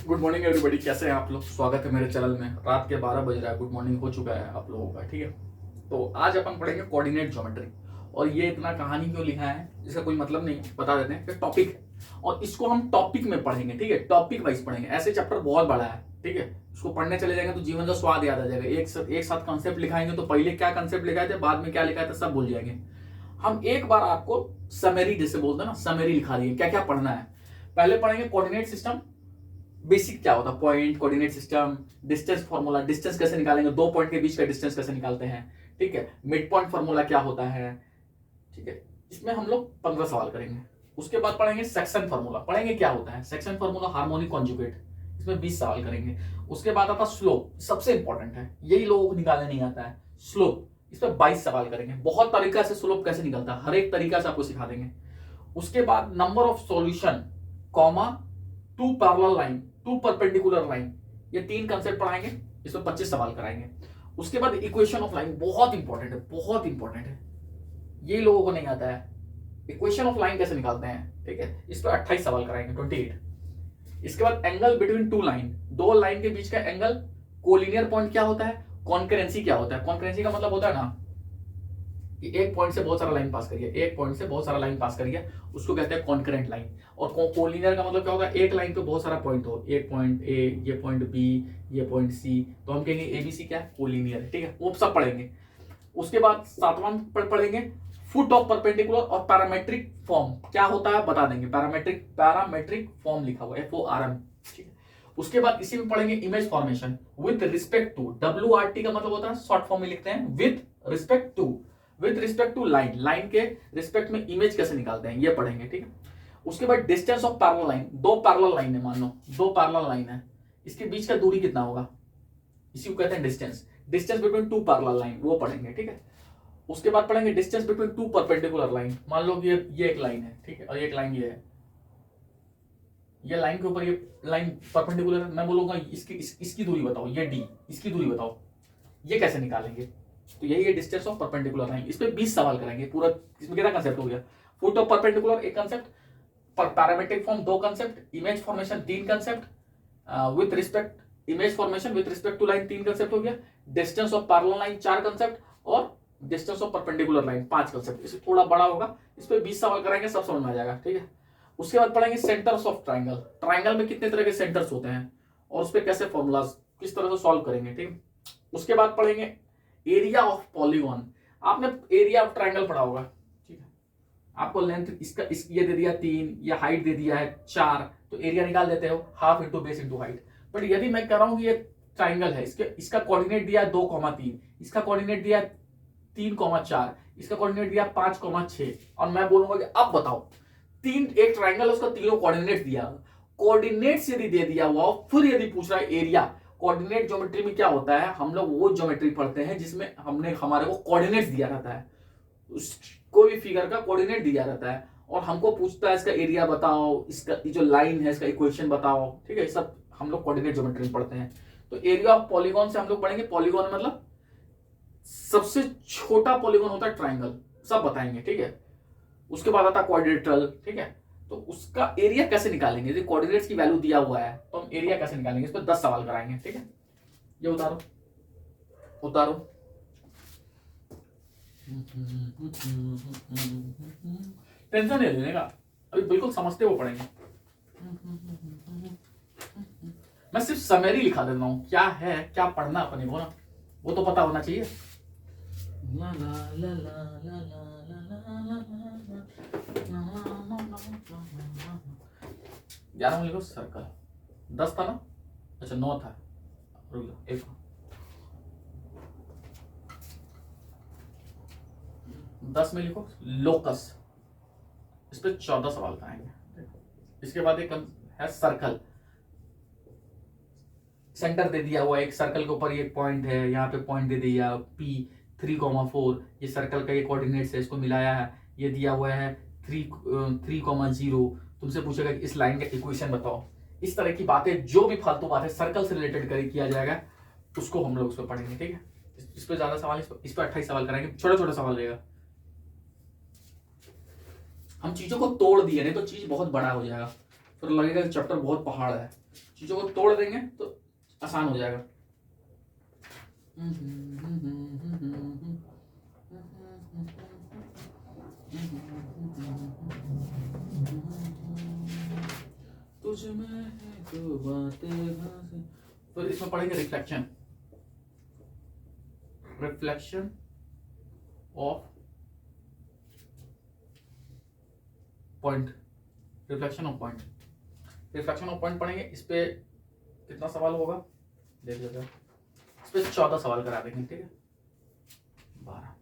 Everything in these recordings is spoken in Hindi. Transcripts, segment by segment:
गुड मॉर्निंग एवरीबॉडी, कैसे हैं आप लोग। स्वागत है मेरे चैनल में। रात के 12 बज रहा है, गुड मॉर्निंग हो चुका है आप लोगों का, ठीक है। तो आज अपन पढ़ेंगे कोऑर्डिनेट ज्योमेट्री। और ये इतना कहानी क्यों लिखा है इसका कोई मतलब नहीं, बता देते हैं कि टॉपिक है और इसको हम टॉपिक में पढ़ेंगे, ठीक है। टॉपिक वाइज पढ़ेंगे, ऐसे चैप्टर बहुत बड़ा है, ठीक है। इसको पढ़ने चले जाएंगे तो जीवन का स्वाद याद आ जाएगा। एक साथ कॉन्सेप्ट लिखाएंगे तो पहले क्या कॉन्सेप्ट लिखाए थे, बाद में क्या लिखा था, सब भूल जाएंगे। हम एक बार आपको समरी, जैसे बोलते हैं ना, समरी लिखा दिए क्या क्या पढ़ना है। पहले पढ़ेंगे कोऑर्डिनेट सिस्टम, बेसिक क्या होता है, point, coordinate system, distance formula, distance कैसे निकालेंगे, दो पॉइंट के बीच का डिस्टेंस कैसे निकालते हैं, ठीक है। मिड पॉइंट फार्मूला क्या होता है, ठीक है। इसमें हम लोग 15 सवाल करेंगे। उसके बाद पढ़ेंगे सेक्शन फार्मूला, पढ़ेंगे क्या होता है सेक्शन फार्मूला, हार्मोनिक कॉन्जुगेट, इसमें 20 सवाल करेंगे। उसके बाद आता स्लोप, सबसे इंपॉर्टेंट है, यही लोगों को निकालने नहीं आता है, स्लोप। इसमें 22 सवाल करेंगे। बहुत तरीका से स्लोप कैसे निकलता है, हर एक तरीका से आपको सिखा देंगे। उसके बाद number of solution, comma, two parallel line, two perpendicular line, ये तीन कंसेप्ट पढ़ाएंगे। इसमें 25 सवाल कराएंगे। उसके बाद इक्वेशन ऑफ लाइन, बहुत इंपॉर्टेंट है, बहुत इंपॉर्टेंट है, ये लोगों को नहीं आता है। इक्वेशन ऑफ लाइन कैसे निकालते हैं, ठीक है। इस पर 28 सवाल कराएंगे, 28। इसके बाद एंगल बिटवीन टू लाइन, दो लाइन के बीच का एंगल, कोलिनियर पॉइंट क्या होता है, कॉन्करेंसी क्या होता है। कॉन्करेंसी का मतलब होता है ना कि एक पॉइंट से बहुत सारा लाइन पास करिए, एक पॉइंट से बहुत सारा लाइन पास करिए, उसको कहते हैं कॉन्करेंट लाइन। और कोलिनियर का मतलब क्या होता है, एक लाइन पे बहुत सारा पॉइंट हो, एक पॉइंट ए, ये पॉइंट बी, ये पॉइंट सी, तो हम कहेंगे एबीसी क्या है, कोलिनियर, ठीक है। वो सब पढ़ेंगे। उसके बाद सातवां पढ़ेंगे फुट ऑफ परपेंडिकुलर और पैरामेट्रिक फॉर्म क्या होता है बता देंगे। पैरामेट्रिक फॉर्म लिखा हुआ है, FORM, ठीक है। उसके बाद इसी में पढ़ेंगे image formation with respect to, WRT का मतलब होता है, शॉर्ट फॉर्म में लिखते हैं, with respect to line, line के रिस्पेक्ट में इमेज कैसे निकालते हैं, ये पढ़ेंगे, ठीक है। उसके बाद डिस्टेंस ऑफ पैरेलल लाइन, दो पैरेलल लाइन है, मान लो दो पैरेलल लाइन है, इसके बीच का दूरी कितना होगा, इसी को कहते हैं distance. Distance between two parallel line, वो पढ़ेंगे, ठीक है। उसके बाद पढ़ेंगे distance between two perpendicular line, मान लो कि ये एक लाइन है, ठीक है, और एक लाइन ये है, ये लाइन के ऊपर ये लाइन परपेंडिकुलर है। मैं बोलूंगा इसकी दूरी बताओ, ये D, इसकी दूरी बताओ, ये कैसे निकालेंगे। तो यही है डिस्टेंस ऑफ परपेंडिकुलर लाइन। इस पे 20 सवाल करेंगे पूरा। इसमें कितना कंसेप्ट हो गया, फुट ऑफ परपेंडिकुलर एक कंसेप्ट, पैरामेट्रिक फॉर्म दो कंसेप्ट, इमेज फॉर्मेशन तीन concept, with respect image formation with respect to line तीन कंसेप्ट हो गया, डिस्टेंस ऑफ पैरेलल लाइन चार कंसेप्ट, और डिस्टेंस ऑफ परपेंडिकुलर लाइन पांच कंसेप्ट। इससे थोड़ा बड़ा होगा, इस पे 20 सवाल कराएंगे, सब समझ में आ जाएगा, ठीक है। उसके बाद पढ़ेंगे सेंटर्स ऑफ ट्राइंगल, ट्राइंगल में कितने तरह के सेंटर्स होते हैं और उस पर कैसे फॉर्मूलाज किस तरह से सॉल्व करेंगे, ठीक है। उसके बाद पढ़ेंगे एरिया ऑफ पॉलीगॉन, आपने एरिया ऑफ ट्राइंगल पढ़ा होगा, ठीक है। आपको लेंथ ये दे दिया 3, ये हाइट दे दिया है 4, तो एरिया निकाल देते हो, half into base into height. But यदि मैं कह रहा हूं कि ये ट्राइंगल है, इसका कोऑर्डिनेट दिया है 2,3, इसका कोऑर्डिनेट दिया है 3,4, इसका कोऑर्डिनेट दिया 5,6, और मैं बोलूंगा कि अब बताओ एक ट्राइंगल है, उसका तीनों कोऑर्डिनेट दिया, कोऑर्डिनेट्स यदि दे दिया हुआ, फिर यदि पूछ रहा है एरिया। कोऑर्डिनेट ज्योमेट्री में क्या होता है, हम लोग वो ज्योमेट्री पढ़ते हैं जिसमें हमारे को कोऑर्डिनेट्स दिया रहता है, कोई भी फिगर का कोऑर्डिनेट दिया रहता है, और हमको पूछता है इसका एरिया बताओ, इसका जो लाइन है इसका इक्वेशन बताओ, ठीक है। सब हम लोग कोऑर्डिनेट ज्योमेट्री में पढ़ते हैं। तो एरिया ऑफ पॉलीगॉन से हम लोग पढ़ेंगे, पॉलीगॉन मतलब सबसे छोटा पॉलीगॉन होता है ट्राइंगल, सब बताएंगे, ठीक है। उसके बाद आता है क्वाड्रिलेटरल, ठीक है। तो उसका एरिया कैसे निकालेंगे, यदि कोऑर्डिनेट्स की वैल्यू दिया हुआ है तो हम एरिया कैसे निकालेंगे, इस पर 10 सवाल कराएंगे, ठीक है। ये उतारो उतारो, टेंशन नहीं लेने का, अभी बिल्कुल समझते हुए पढ़ेंगे। मैं सिर्फ समरी लिखा देता हूं, क्या है क्या पढ़ना अपने को ना, वो तो पता होना चाहिए। ला ला ला ला ला ला ला ला 11 में लिखो सर्कल, 10 था ना, अच्छा 9 था, रुक जाओ एक, 10 में लिखो लोकस, इस पे 14 सवाल आएंगे। इसके बाद एक है सर्कल, सेंटर दे दिया हुआ, एक सर्कल के ऊपर एक पॉइंट है, यहाँ पे पॉइंट दे दिया P3,4, ये सर्कल का ये कोऑर्डिनेट्स है, इसको मिलाया है, ये दिया हुआ है 3,0। तुमसे पूछेगा कि इस लाइन का इक्वेशन बताओ। इस तरह की बातें, जो भी फालतू बातें सर्कल से रिलेटेड किया जाएगा, उसको हम लोग उस पर पढ़ेंगे, ठीक है। इस पर ज्यादा सवाल, इस पर 28 सवाल कराएंगे, छोटे छोटे सवाल रहेगा। हम चीजों को तोड़ दिए, नहीं तो चीज बहुत बड़ा हो जाएगा। फिर लगेगा कि चैप्टर बहुत पहाड़ है। चीजों को तोड़ देंगे तो आसान हो जाएगा। तुझ में है जो बातें, फिर इसमें पढ़ेंगे reflection, reflection of point, reflection of point, reflection of point पढ़ेंगे। इस पे कितना सवाल होगा देख लेते हैं। इस पे 14 सवाल करा देंगे, ठीक है, 12।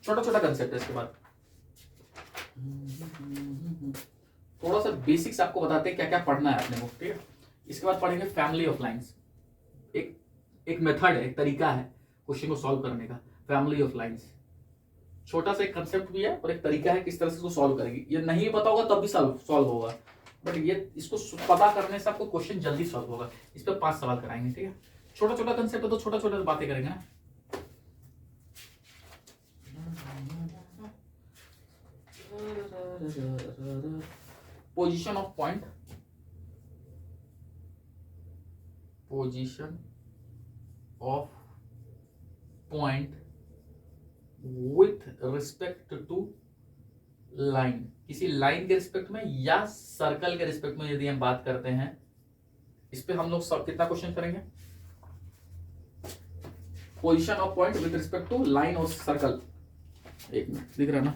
छोटा छोटा कंसेप्ट है। इसके बाद थोड़ा सा बेसिक्स आपको बताते हैं क्या क्या पढ़ना है अपने को, ठीक है। इसके बाद पढ़ेंगे फैमिली ऑफ लाइंस। एक मेथड है, एक तरीका है क्वेश्चन को सॉल्व करने का, फैमिली ऑफ लाइंस। छोटा सा एक कंसेप्ट भी है और एक तरीका है किस तरह से इसको सॉल्व करेगी। ये नहीं पता होगा तब भी सॉल्व होगा, बट ये इसको पता करने से आपको क्वेश्चन जल्दी सॉल्व होगा। इस पर 5 सवाल कराएंगे, ठीक है। छोटा छोटा कंसेप्ट है तो छोटा छोटा बातें करेंगे ना। Position of point, position of point with respect to line, किसी लाइन के रिस्पेक्ट में या सर्कल के रिस्पेक्ट में यदि हम बात करते हैं। इस पे हम लोग सब कितना क्वेश्चन करेंगे। Position of point with respect to line और सर्कल, एक मिनट दिख रहा है ना,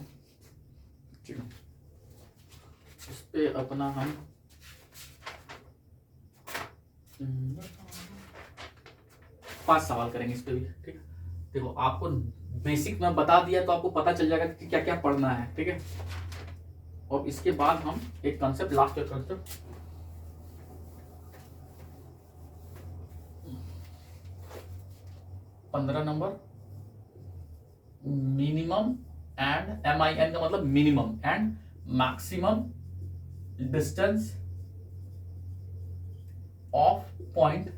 ठीक है। इस पे अपना हम 5 सवाल करेंगे इस पे भी, ठीक है। देखो आपको बेसिक में बता दिया तो आपको पता चल जाएगा कि क्या क्या पढ़ना है, ठीक है। और इसके बाद हम एक कंसेप्ट, लास्ट कंसेप्ट, पंद्रह नंबर, मिनिमम एंड MIN का मतलब minimum and maximum distance of point.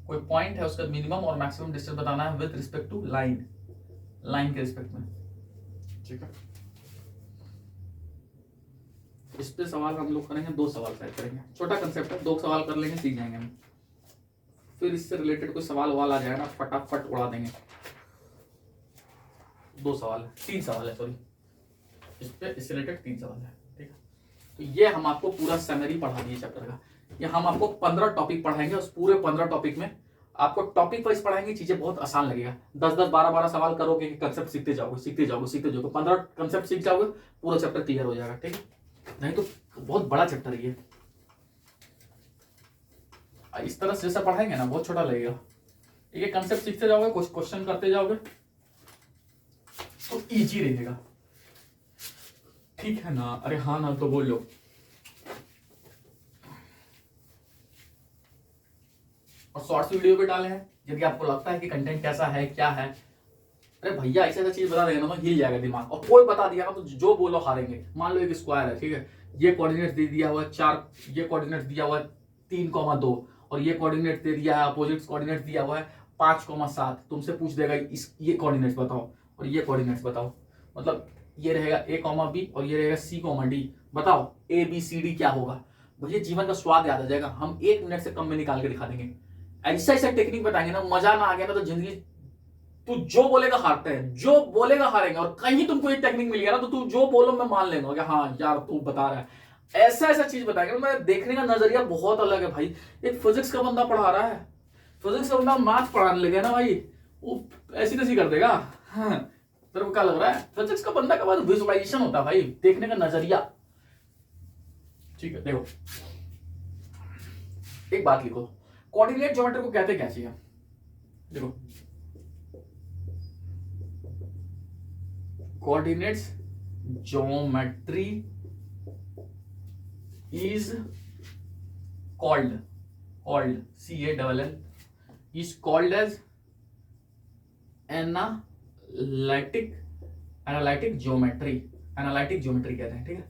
कोई पॉइंट है उसका मिनिमम और मैक्सिमम डिस्टेंस बताना है with respect to line, line के रिस्पेक्ट में, ठीक है। इस पे सवाल हम लोग करेंगे, 2 सवाल शायद करेंगे। छोटा कंसेप्ट है, 2 सवाल कर लेंगे, सीख जाएंगे हम। फिर इससे रिलेटेड कोई सवाल आ जाएगा ना, फटाफट उड़ा देंगे। 2 सवाल है, 3 सवाल है, सॉरी, इस पे इससे रिलेटेड 3 सवाल है, ठीक है। तो ये हम आपको पूरा समरी पढ़ा दिए चैप्टर का। ये हम आपको 15 टॉपिक पढ़ाएंगे। उस पूरे 15 टॉपिक में आपको टॉपिक वाइज पढ़ाएंगे, चीजें बहुत आसान लगेगा। 10-10, 12-12 सवाल करोगे, कंसेप्ट सीखते जाओगे, सीखते जाओगे, सीखते जाओगे, 15 कंसेप्ट सीख जाओगे, पूरा चैप्टर क्लियर हो जाएगा, ठीक है। नहीं तो बहुत बड़ा चैप्टर है ये, इस तरह से जैसा पढ़ाएंगे ना बहुत छोटा लगेगा। एक कंसेप्ट सीखते जाओगे, कुछ क्वेश्चन करते जाओगे तो इजी रहेगा, ठीक है ना। अरे हाँ ना तो बोल लो। और शॉर्ट्स वीडियो भी डाले हैं, यदि आपको लगता है कि कंटेंट कैसा है क्या है, अरे भैया ऐसा ऐसा चीज बता देगा ना तो हिल जाएगा दिमाग। और कोई बता दिया ना तो जो बोलो हारेंगे। मान लो एक स्क्वायर है, ठीक है, ये कोऑर्डिनेट दे दिया हुआ है 4, ये कोऑर्डिनेट दिया हुआ है 3,2 और ये कोऑर्डिनेट दे दिया है, अपोजिट कोऑर्डिनेट दिया हुआ है 5,7। तुमसे पूछ देगा इस ये कोऑर्डिनेट्स बताओ और ये कोऑर्डिनेट्स बताओ, मतलब ये रहेगा A, B और ये रहेगा C, D। बताओ ABCD क्या होगा। भैया जीवन का स्वाद याद आ जाएगा। हम 1 मिनट से कम में निकाल के दिखा देंगे। ऐसा ऐसा टेक्निक बताएंगे ना, मजा ना आ गया ना तो जिंदगी, तू जो बोलेगा हारते हैं, जो बोलेगा हारेंगे। और कहीं तुमको एक टेक्निक मिल गया ना तो तू जो बोलो मैं मान लेगा कि हाँ यार तू बता रहा है। ऐसा ऐसा चीज बताएंगे, मैं देखने का नजरिया बहुत अलग है भाई। एक फिजिक्स का बंदा पढ़ा रहा है, फिजिक्स का बंदा मैथ पढ़ाने लगे ना भाई, वो ऐसी तैसी कर देगा। हाँ, तेरे को क्या लग रहा है? फिजिक्स का बंदा के बाद विजुअलाइजेशन होता है भाई, देखने का नजरिया, ठीक है। देखो एक बात लिखो, कोऑर्डिनेट ज्योमेट्री को कहते क्या चाहिए। देखो coordinates geometry is called CALL is called as analytic geometry कहते हैं, ठीक है।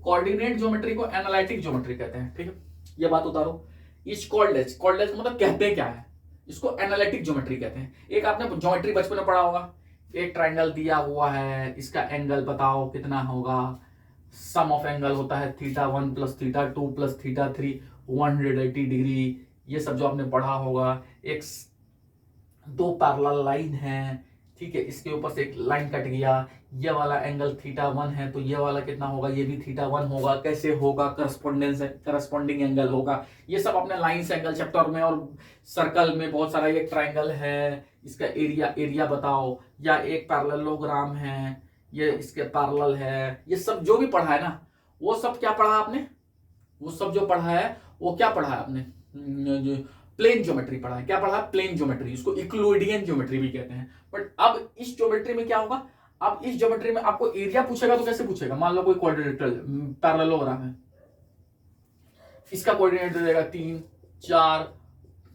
कोऑर्डिनेट ज्योमेट्री को एनालिटिक ज्योमेट्री कहते हैं, ठीक है। ये बात उतारो। इज कॉल्ड एज मतलब कहते क्या है, इसको एनालिटिक ज्योमेट्री कहते हैं। एक आपने ज्योमेट्री बचपन में पढ़ा होगा, एक ट्रायंगल दिया हुआ है, इसका एंगल बताओ कितना होगा, सम ऑफ एंगल होता है θ1 प्लस θ2 प्लस θ3 180 डिग्री। ये सब जो आपने पढ़ा होगा। एक दो पैरेलल लाइन है, ठीक है, इसके ऊपर से एक लाइन कट गया, ये वाला एंगल θ1 है, तो ये वाला कितना होगा, ये भी θ1 होगा। कैसे होगा, करस्पोंडेंस करस्पॉन्डिंग एंगल होगा। ये सब अपने लाइन एंगल चैप्टर में और सर्कल में बहुत सारा, ये ट्राइंगल है, इसका एरिया बताओ, या एक पैरेललोग्राम है, ये इसके पैरेलल है, ये सब जो भी पढ़ा है ना, वो सब क्या पढ़ा आपने, वो सब जो पढ़ा है वो क्या पढ़ा है आपने, प्लेन ज्योमेट्री पढ़ा है। क्या पढ़ा है, प्लेन ज्योमेट्री, इसको यूक्लिडियन ज्योमेट्री भी कहते हैं। बट अब इस ज्योमेट्री में क्या होगा, अब इस ज्योमेट्री में आपको एरिया पूछेगा तो कैसे पूछेगा, मान लो कोई क्वाड्रिलेटरल पैरेललोग्राम है, इसका कोऑर्डिनेट दे देगा 3 4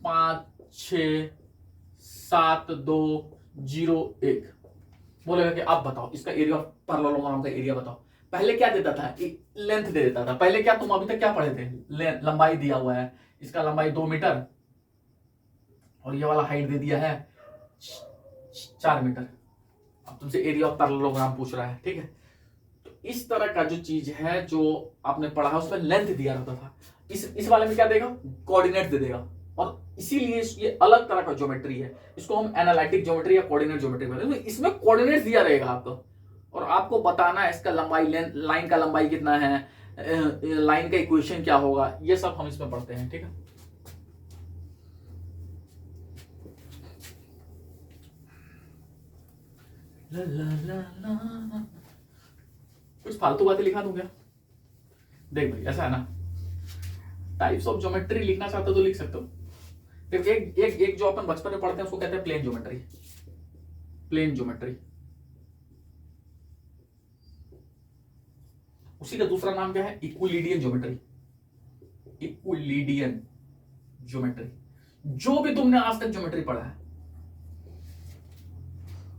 5 6 7 2 0 1, बोलेगा कि आप बताओ इसका एरिया ऑफ पैरेललोग्राम का एरिया बताओ। पहले क्या देता था, लेंथ दे देता था। पहले क्या, तुम अभी तक क्या पढ़े थे, लंबाई दिया हुआ है, इसका लंबाई 2 मीटर और ये वाला हाइट दे दिया है 4 मीटर। अब तुमसे एरिया ऑफ पैरेललोग्राम पूछ रहा है, ठीक है। तो इस तरह का जो चीज है जो आपने पढ़ा है उसमें लेंथ दिया रहता था। इस वाले में क्या देगा, कोऑर्डिनेट दे देगा। और इसीलिए ये अलग तरह का ज्योमेट्री है, इसको हम एनालिटिक ज्योमेट्री या कोऑर्डिनेट ज्योमेट्री बोलते हैं। इसमें कोऑर्डिनेट दिया रहेगा आपको और आपको बताना है इसका लंबाई, लाइन का लंबाई कितना है, लाइन का इक्वेशन क्या होगा, ये सब हम इसमें पढ़ते हैं, ठीक है। ला ला ला ला। कुछ फालतू बातें लिखा दूं क्या, देख भाई ऐसा है ना, टाइप्स ऑफ ज्योमेट्री लिखना चाहते हो तो लिख सकते हो। देख एक जो अपन बचपन में पढ़ते हैं उसको कहते हैं प्लेन ज्योमेट्री। प्लेन ज्योमेट्री, उसी का दूसरा नाम क्या है, इक्विलिडियन ज्योमेट्री। इक्विलिडियन ज्योमेट्री, जो भी तुमने आज तक ज्योमेट्री पढ़ा है।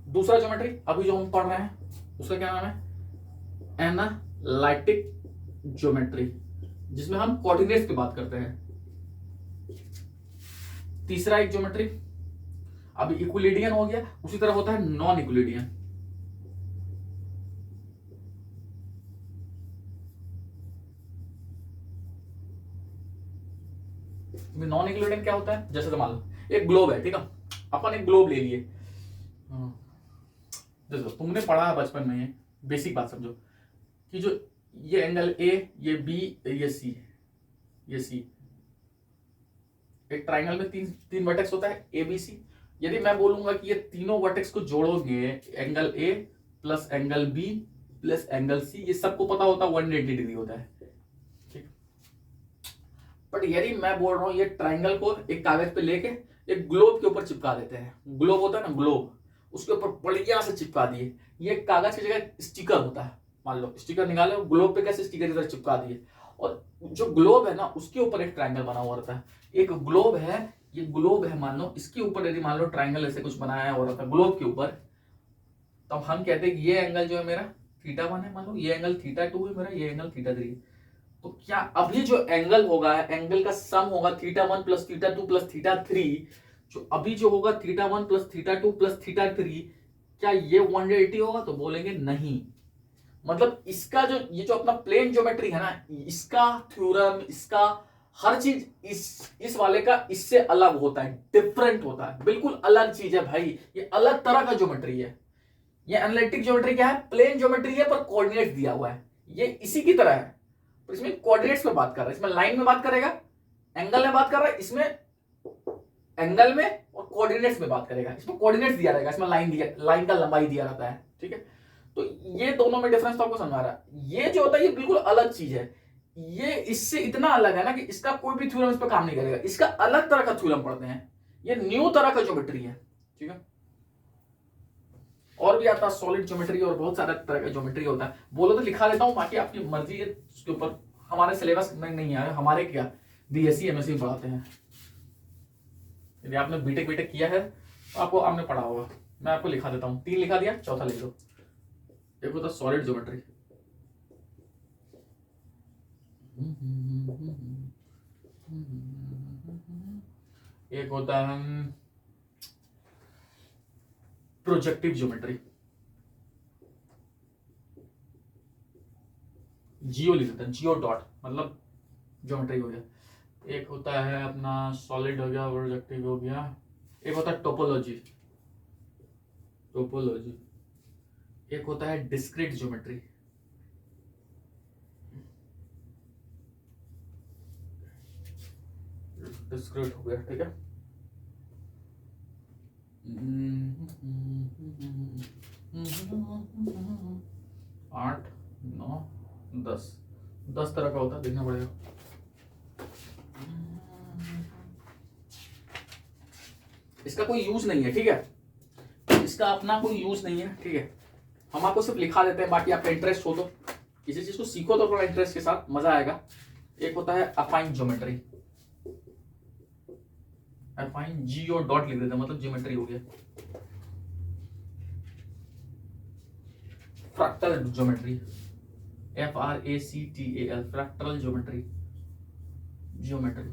दूसरा ज्योमेट्री अभी जो हम पढ़ रहे हैं उसका क्या नाम है, एनालिटिक ज्योमेट्री, जिसमें हम कोऑर्डिनेट्स की बात करते हैं। तीसरा एक ज्योमेट्री, अभी इक्विलिडियन हो गया, उसी तरह होता है नॉन इक्विलिडियन। नॉन इक्विलिडियन क्या होता है, जैसे मान लो एक ग्लोब है, ठीक है, अपन एक ग्लोब ले लिए। देखो तुमने पढ़ा है बचपन में, ये बेसिक बात समझो कि जो ये एंगल ए, ये बी, ये सी, ये सी, एक ट्राइंगल में तीन वर्टेक्स होता है ए बी सी। यदि मैं बोलूंगा कि ये तीनों वर्टेक्स को जोड़ोगे, angle A plus angle B plus angle C, ये सबको पता होता है 180 डिग्री होता है, ठीक। बट यदि मैं बोल रहा हूं ये ट्राइंगल को एक कागज पे लेके एक ग्लोब के ऊपर चिपका देते हैं, ग्लोब होता है ना ग्लोब, उसके ऊपर बढ़िया से चिपका दिए, ये कागज की जगह स्टिकर होता है, मान लो स्टिकर निकाले, ग्लोब पे कैसे स्टिकर इधर चिपका दिए, और जो ग्लोब है ना उसके ऊपर एक ट्राइंगल बना हुआ रहता है। एक ग्लोब है, ये ग्लोब है मान लो, इसके ऊपर यदि मान लो ट्राइंगल ऐसे कुछ बनाया हो रहा था ग्लोब के ऊपर, तो हम कहते हैं कि ये एंगल जो है मेरा θ1 है, मान लो ये एंगल θ2 है मेरा, ये एंगल θ3 है। तो क्या अभी जो एंगल होगा, एंगल का सम होगा θ1 प्लस θ2 प्लस θ3, जो अभी जो होगा θ1 प्लस θ2 प्लस θ3, क्या ये 180 होगा, तो बोलेंगे नहीं। मतलब इसका जो ये जो अपना प्लेन ज्योमेट्री है ना, इसका थ्योरम, इसका हर चीज इस वाले का इससे अलग होता है, डिफरेंट होता है, बिल्कुल अलग चीज है भाई, ये अलग तरह का ज्योमेट्री है। ये एनालिटिक ज्योमेट्री क्या है, प्लेन ज्योमेट्री है पर कोऑर्डिनेट दिया हुआ है, ये इसी की तरह है, पर इसमें कोऑर्डिनेट्स पे बात कर रहा है, इसमें लाइन में बात करेगा, एंगल में बात कर रहा है, इसमें एंगल में और कोऑर्डिनेट्स में बात करेगा, इसमें कोऑर्डिनेट्स दिया रहेगा, इसमें लाइन का लंबाई दिया रहता है, ठीक है। तो ये दोनों में डिफरेंस तो आपको समझा रहा है। ये जो होता है ये बिल्कुल अलग चीज है, ये इससे इतना अलग है ना कि इसका कोई भी थ्योरम इस पर काम नहीं करेगा, इसका अलग तरह का थ्योरम पढ़ते हैं, ये न्यू तरह का ज्योमेट्री है, ठीक है। और भी आता है सॉलिड ज्योमेट्री और बहुत सारे तरह का ज्योमेट्री होता है, बोलो तो लिखा देता हूं, बाकी आपकी मर्जी है उसके ऊपर, हमारे सिलेबस में नहीं है, हमारे क्या बीएससी एमएससी में पढ़ाते हैं। यदि आपने बीटेक किया है तो आपको आपने पढ़ा होगा, मैं आपको लिखा देता हूं, 3 लिखा दिया, चौथा लिख दो। एक होता सॉलिड ज्योमेट्री, एक होता है प्रोजेक्टिव ज्योमेट्री, जियो लिख देते हैं, जियो डॉट मतलब ज्योमेट्री हो गया। एक होता है अपना सॉलिड हो गया, प्रोजेक्टिव हो गया। एक होता है टोपोलॉजी, टोपोलॉजी। एक होता है डिस्क्रीट ज्योमेट्री। डिस्क्रीट हो गया, ठीक है। 8 9 10 10 तरह का होता है, देखना पड़ेगा। इसका कोई यूज नहीं है, ठीक है, इसका अपना कोई यूज नहीं है, ठीक है। हम आपको सिर्फ लिखा देते हैं, बाकी आपका इंटरेस्ट हो तो किसी चीज को सीखो तो थोड़ा इंटरेस्ट के साथ मजा आएगा। एक होता है अफाइन ज्योमेट्री, अफाइन जियो डॉट लिख देते हैं मतलब ज्योमेट्री हो गया। Fractal geometry, FRACTAL, fractal geometry, geometry.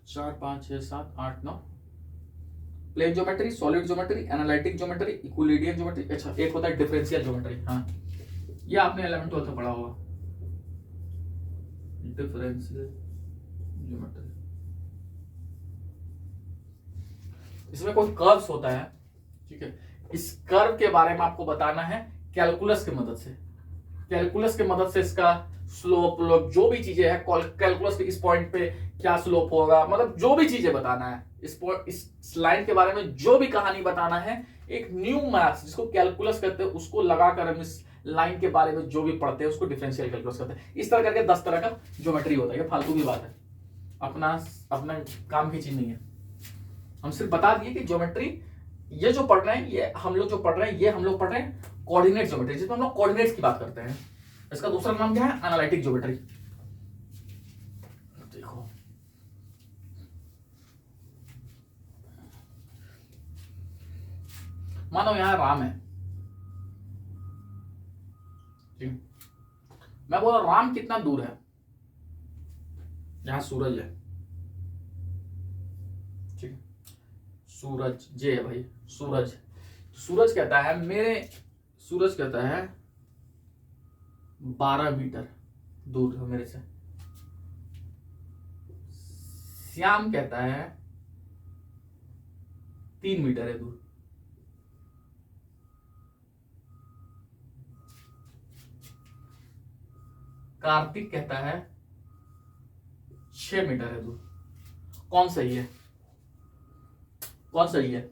चार पांच छह सात आठ नौ। Plane geometry, solid geometry, analytic geometry, Euclidean geometry. अच्छा, एक होता है डिफरेंशियल ज्योमेट्री। हाँ, ये आपने 11th 12th में पढ़ा होगा, डिफरेंशियल ज्योमेट्री। इसमें कोई कर्व्स होता है, ठीक है। इस कर्व के बारे में आपको बताना है कैलकुलस की मदद से। कैलकुलस की मदद से इसका स्लोप जो भी चीजें हैं, कैलकुलस के इस पॉइंट पे क्या स्लोप होगा, मतलब जो भी चीजें बताना है इस लाइन के बारे में, जो भी कहानी बताना है, एक न्यू मैथ्स जिसको कैलकुलस कहते हैं उसको लगाकर हम इस लाइन के बारे में जो भी पढ़ते हैं उसको डिफरेंशियल कैलकुलस कहते हैं। इस तरह करके 10 तरह का ज्योमेट्री होता है। ये फालतू की बात है, अपना अपना काम की चीज नहीं है। हम सिर्फ बता दिए कि ज्योमेट्री ये जो पढ़ रहे हैं, ये हम लोग जो पढ़ रहे हैं, ये हम लोग पढ़ रहे हैं कोऑर्डिनेट ज्योमेट्री, जिसमें हम लोग कोऑर्डिनेट्स की बात करते हैं। इसका दूसरा नाम क्या है? Analytic geometry. देखो, मानो यहां राम है, ठीक, मैं बोला राम कितना दूर है, यहां सूरज है, ठीक, सूरज जे है भाई, सूरज। सूरज कहता है सूरज कहता है 12 मीटर दूर है मेरे से। श्याम कहता है 3 मीटर है दूर। कार्तिक कहता है 6 मीटर है दूर। कौन सही है? कौन सही है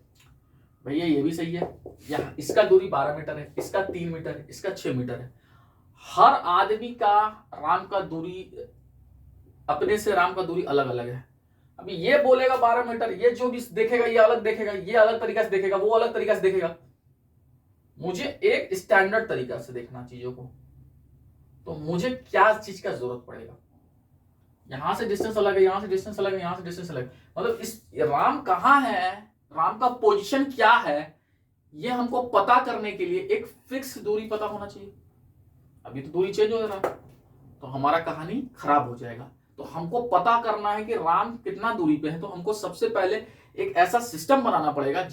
भैया? ये भी सही है। यहाँ इसका दूरी 12 मीटर है, इसका 3 मीटर है, इसका 6 मीटर है। हर आदमी का राम का दूरी, अपने से राम का दूरी अलग अलग है। अभी ये बोलेगा 12 मीटर, ये जो भी देखेगा ये अलग देखेगा, ये अलग तरीका से देखेगा, वो अलग तरीका से देखेगा। मुझे एक स्टैंडर्ड तरीका से देखना चीजों को, तो मुझे क्या चीज का जरूरत पड़ेगा? यहां से डिस्टेंस अलग है, यहां से डिस्टेंस अलग है, यहां से डिस्टेंस अलग है, मतलब इस राम कहां है, राम का पोजीशन क्या है, ये हमको पता करने के लिए एक फिक्स दूरी पता होना चाहिए। अभी तो दूरी चेंज हो रहा है तो हमारा कहानी खराब हो जाएगा। तो हमको पता करना है कि राम कितना दूरी पे है, तो हमको सबसे पहले एक ऐसा सिस्टम बनाना पड़ेगा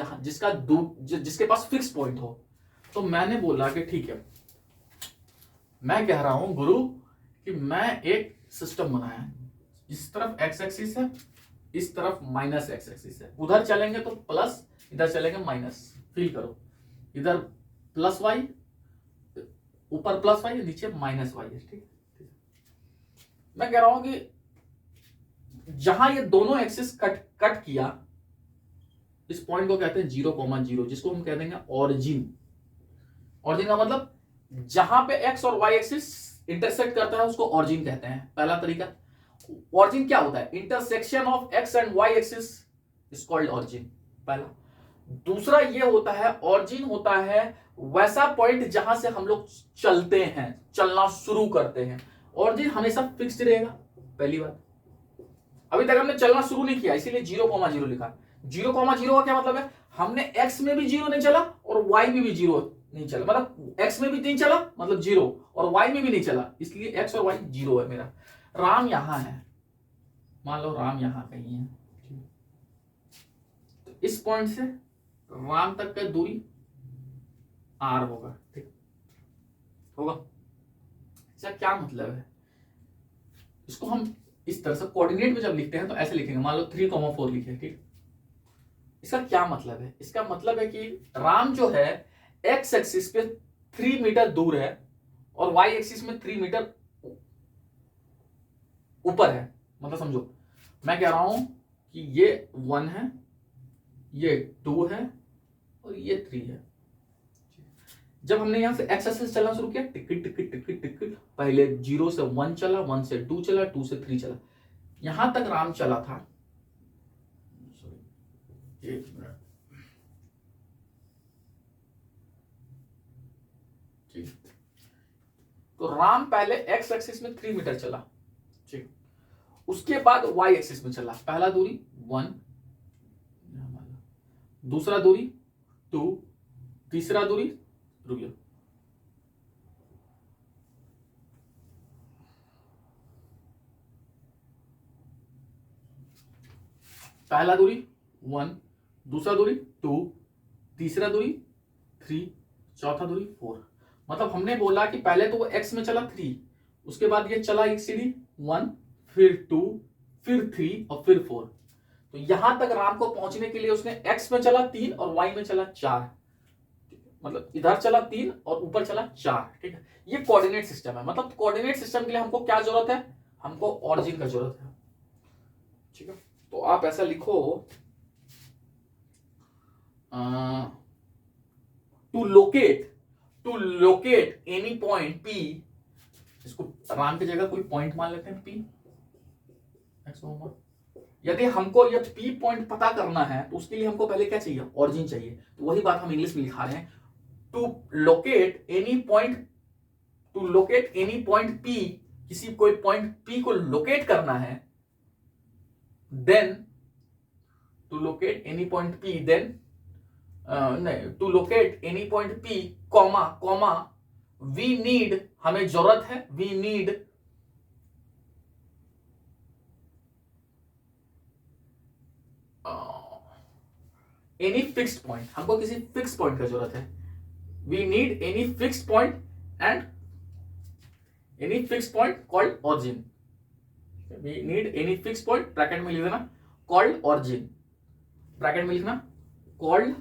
जिसके पास फिक्स पॉइंट हो। तो मैंने बोला कि ठीक है, मैं कह रहा हूं गुरु कि मैं एक सिस्टम बनाया, इस तरफ एक्स एक्सिस है, इस तरफ माइनस एक्स एक्सिस है। उधर चलेंगे तो प्लस, इधर चलेंगे माइनस। फील करो, इधर प्लस वाई, ऊपर प्लस वाई, नीचे माइनस वाई है, ठीक। मैं कह रहा हूं कि जहां ये दोनों एक्सिस कट किया, इस पॉइंट को कहते हैं 0,0, जिसको हम कह देंगे ऑरिजिन। ऑरिजिन का मतलब जहां पे एक्स और वाई एक्सिस इंटरसेक्ट करता है उसको ऑरिजिन कहते हैं। पहला तरीका। ऑरिजिन क्या होता है? Intersection of X and Y axis is called origin, पहला। दूसरा ये होता है, ऑरिजिन होता है वैसा पॉइंट जहां से हम लोग चलते हैं, चलना शुरू करते हैं। ऑरिजिन हमेशा फिक्स्ड रहेगा, पहली बात। अभी तक हमने चलना शुरू नहीं किया, इसीलिए 0,0 लिखा। 0,0 का क्या मतलब है? हमने एक्स में भी 0 नहीं चला और वाई में भी 0 नहीं चला, मतलब एक्स में भी नहीं चला मतलब 0, और वाई में भी नहीं चला, इसलिए एक्स और वाई 0 है मेरा। राम यहां है, मान लो राम यहां कहीं है, इस पॉइंट से राम तक का दूरी r होगा, ठीक होगा। इसका क्या मतलब है, इसको हम इस तरह से कोऑर्डिनेट में जब लिखते हैं तो ऐसे लिखेंगे, मान लो 3,4 लिखे, ठीक। इसका क्या मतलब है, इसका मतलब है कि राम जो है एक्स एक्सिस पे 3 मीटर दूर है और वाई एक्सिस में 3 मीटर ऊपर है। मतलब समझो, मैं कह रहा हूं कि ये 1 है, ये 2 है और ये 3 है। जब हमने यहां से एक्स एक्सिस चलना शुरू किया, टिकट टिकट टिकट टिकट, पहले 0 से 1 चला, 1 से 2 चला, 2 से 3 चला, यहां तक राम चला था। एक मिनट, ठीक। तो राम पहले एक्स एक्सिस में 3 मीटर चला, ठीक। उसके बाद वाई एक्सिस में चला, पहला दूरी 1, दूसरा दूरी 2, तीसरा दूरी, रुकिए, पहला दूरी 1, दूसरा दूरी 2, तीसरा दूरी 3, चौथा दूरी 4। मतलब हमने बोला कि पहले तो वो x में चला 3, उसके बाद ये चला एक सीढ़ी 1, फिर 2, फिर 3 और फिर 4। तो यहां तक राम को पहुंचने के लिए उसने x में चला 3 और y में चला 4, मतलब इधर चला 3 और ऊपर चला 4, ठीक है। ये कोऑर्डिनेट सिस्टम है। मतलब कोऑर्डिनेट सिस्टम के लिए हमको क्या जरूरत है, हमको ऑरिजिन का जरूरत है, ठीक है। तो आप ऐसा लिखो, to locate any point P, इसको राम की जगह कोई पॉइंट मान लेते हैं P, यदि हमको ये P पॉइंट पता करना है तो उसके लिए हमको पहले क्या चाहिए, ऑरिजिन चाहिए। तो वही बात हम इंग्लिश में लिखा रहे हैं, to locate any point P, किसी कोई पॉइंट P को लोकेट करना है, then to locate any point P, then नहीं, to locate any point P, comma we need, हमें जरूरत है, we need any fixed point, हमको किसी फिक्स पॉइंट का जरूरत है। We need any fixed point and any fixed point called origin. We need any fixed point, bracket में लिख देना कॉल्ड ऑरिजिन, ब्रैकेट में लिखना कॉल्ड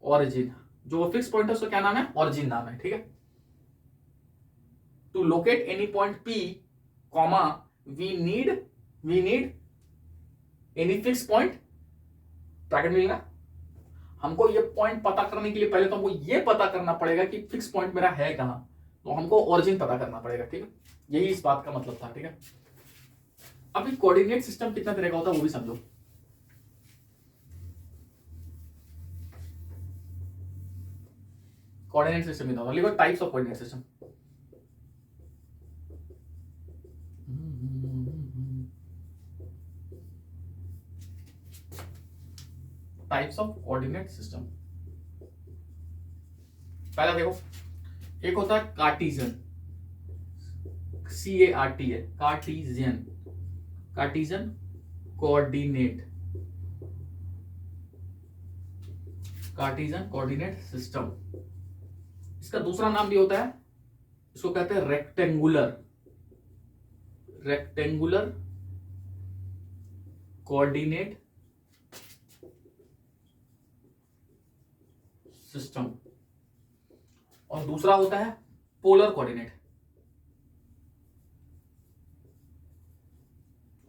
ऑरिजिन। जो फिक्स पॉइंट है उसका क्या नाम है, ऑरिजिन नाम है, ठीक है। To locate any point P, comma we need any fix point, bracket में लिखना। हमको ये पॉइंट पता करने के लिए पहले तो हमको ये पता करना पड़ेगा कि फिक्स पॉइंट मेरा है कहां, तो हमको ऑरिजिन पता करना पड़ेगा, ठीक है। यही इस बात का मतलब था, ठीक है। अभी कोऑर्डिनेट सिस्टम कितना तरह का होता है वो भी समझो। कोऑर्डिनेट सिस्टम कितना होता है, लिखो types of coordinate system. Types of coordinate system, पहला देखो, एक होता है कार्टीजन, CART है, कार्टीजन कोऑर्डिनेट सिस्टम। इसका दूसरा नाम भी होता है, इसको कहते हैं रेक्टेंगुलर कोऑर्डिनेट सिस्टम, और दूसरा होता है पोलर कोऑर्डिनेट।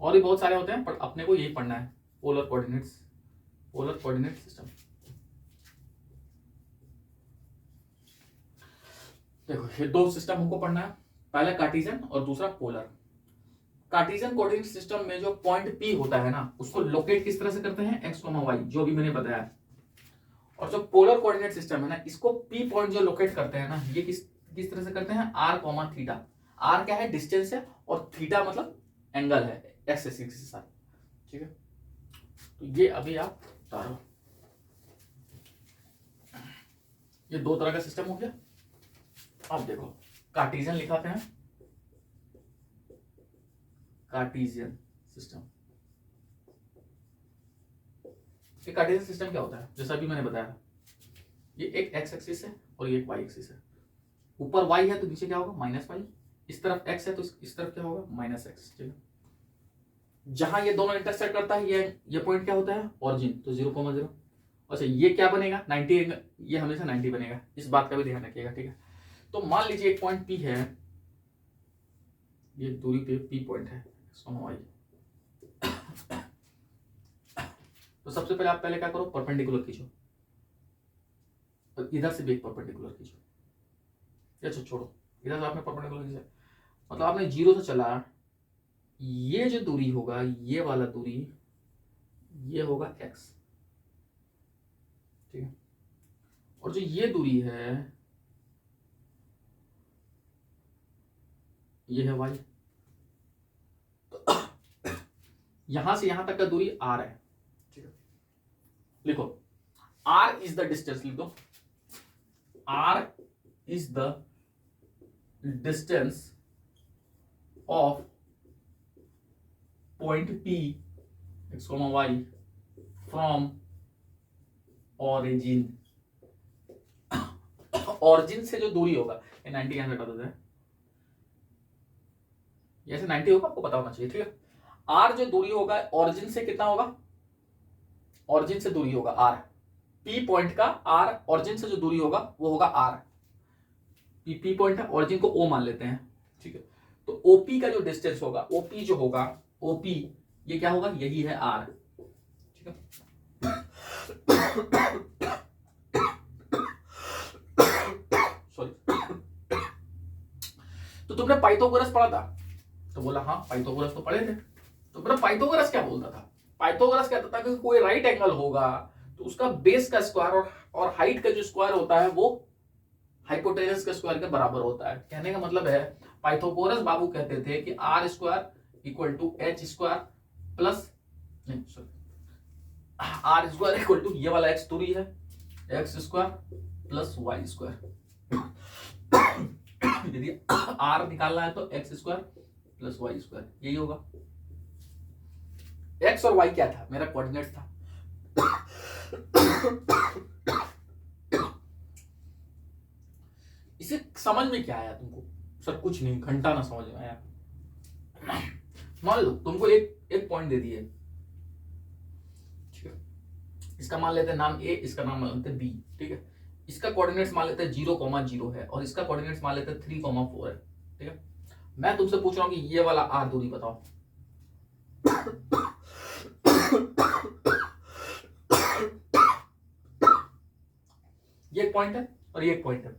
और भी बहुत सारे होते हैं पर अपने को यही पढ़ना है, पोलर कोऑर्डिनेट सिस्टम। देखो ये दो सिस्टम हमको पढ़ना है, पहला कार्टेशियन और दूसरा पोलर। कार्टेशियन कोऑर्डिनेट सिस्टम में जो पॉइंट P होता है ना, उसको लोकेट किस तरह से करते हैं, x, y, जो भी मैंने बताया। और जो पोलर कोऑर्डिनेट सिस्टम है ना, इसको P पॉइंट जो लोकेट करते हैं ना, ये किस तरह से करते हैं, r, थीटा। r क्या है, डिस्टेंस है, और थीटा मतलब एंगल है x एक्सिस के साथ, ठीक है। तो ये अभी आप उतारो, ये दो तरह का सिस्टम हो गया। अब देखो कार्टेशियन लिखाते हैं, कार्टेशियन सिस्टम। कि कार्टेशियन सिस्टम क्या होता है, जैसा अभी मैंने बताया, ये एक एक्स एक्सिस है और ये एक वाई एक्सिस है। ऊपर वाई है तो नीचे क्या होगा, माइनस वाई। इस तरफ एक्स है तो इस तरफ क्या होगा, माइनस एक्स। ठीक है, जहां ये दोनों इंटरसेक्ट करता है ये पॉइंट क्या होता है, ऑरिजिन, तो 0,0। अच्छा, ये क्या बनेगा, 90, ये हमेशा 90 बनेगा, इस बात का भी ध्यान रखिएगा। ठीक है, तो मान लीजिए एक पॉइंट पी है, ये दूरी पे पी पॉइंट है, तो सबसे पहले आप क्या करो, परपेंडिकुलर खींचो, और इधर से भी एक परपेंडिकुलर खींचो। अच्छा छोड़ो, इधर से आपने परपेंडिकुलर खींचा, मतलब आपने 0 से चला, ये जो दूरी होगा, ये वाला दूरी, ये होगा x। ठीक है, और जो ये दूरी है, ये है y। तो यहां से यहां तक का दूरी r है। ठीक है, लिखो r इज द डिस्टेंस, लिख दो r is the distance of point P x, y from origin. Origin से जो दूरी होगा, ये 90 यहां से हटा देते हैं, ऐसे 90 होगा, आपको पता होना चाहिए। ठीक है, आर जो दूरी होगा ऑरिजिन से कितना होगा, ऑरिजिन से दूरी होगा आर, पी पॉइंट का आर, ऑरिजिन से जो दूरी होगा वो होगा आर। पी पॉइंट है, ऑरिजिन को ओ मान लेते हैं। ठीक है, तो ओपी का जो डिस्टेंस होगा, ओपी जो होगा, ओपी ये क्या होगा, यही है आर। ठीक है, सॉरी, तो तुमने पाइथागोरस पढ़ा था, तो बोला हाँ पाइथागोरस तो पढ़े थे। तो मतलब पाइथागोरस क्या बोलता था, पाइथागोरस कहता था कि कोई राइट एंगल होगा तो उसका बेस का स्क्वायर और हाइट का जो स्क्वायर होता है वो हाइपोटेनस के स्क्वायर के बराबर होता है। कहने का मतलब है, पाइथागोरस बाबू कहते थे कि R square equal to H square plus, नहीं sorry, R square equal to ये वाला एक्स दूरी है, X square plus Y square. यदि आर निकालना है तो X square plus Y square, यही होगा। एक्स और वाई क्या था, मेरा कोऑर्डिनेट था। इसे समझ में क्या आया तुमको, सर कुछ नहीं, घंटा ना समझ में आया। मान लो तुमको एक पॉइंट दे दिए, ठीक है, इसका मान लेते हैं नाम ए, इसका नाम मान लेते हैं बी। ठीक है, इसका कोऑर्डिनेट्स मान लेते हैं 0,0 है और इसका कोऑर्डिनेट्स मान लेते हैं 3,4 है। ठीक है, मैं तुमसे पूछ रहा हूं कि ये वाला आर दूरी बताओ। ये एक पॉइंट है और ये एक पॉइंट है,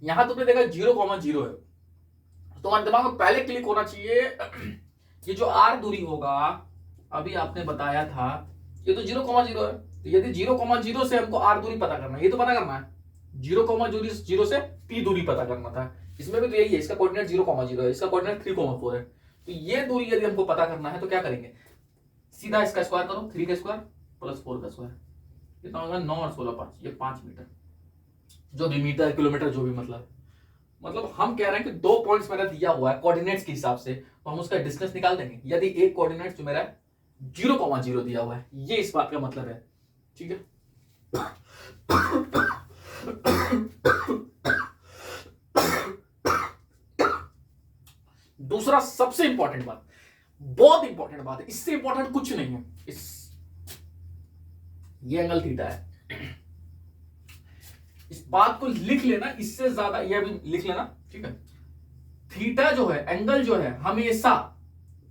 यहां तुमने देखा 0,0 है, तो तुम्हारे दिमाग में पहले क्लिक होना चाहिए ये जो आर दूरी होगा, अभी आपने बताया था ये तो 0,0 है, तो यदि 0,0 से हमको आर दूरी पता करना है, ये तो पता करना है 0,0 से पी दूरी पता करना था, इसमें भी तो यही है, इसका कोऑर्डिनेट 0,0 है, इसका कोऑर्डिनेट 3,4 है। तो ये दूरी यदि हमको पता करना है तो क्या करेंगे, सीधा इसका स्क्वायर करो, 3 का स्क्वायर प्लस 4 का स्क्वायर, कितना होगा, 9 और 16 5, ये 5 मीटर, जो भी मीटर किलोमीटर जो भी मतलब हम कह रहे हैं कि 2 पॉइंट्स मेरा दिया हुआ है कोऑर्डिनेट्स के हिसाब से, तो हम उसका डिस्टेंस निकाल देंगे यदि एक कोऑर्डिनेट जो मेरा 0,0 दिया हुआ है, ये इस बात का मतलब है। ठीक है, दूसरा सबसे इंपॉर्टेंट बात, बहुत इंपॉर्टेंट बात है, इससे इंपॉर्टेंट कुछ नहीं है, ये एंगल थीटा है, इस बात को लिख लेना, इससे ज्यादा यह भी लिख लेना। ठीक है, थीटा जो है, एंगल जो है, हमेशा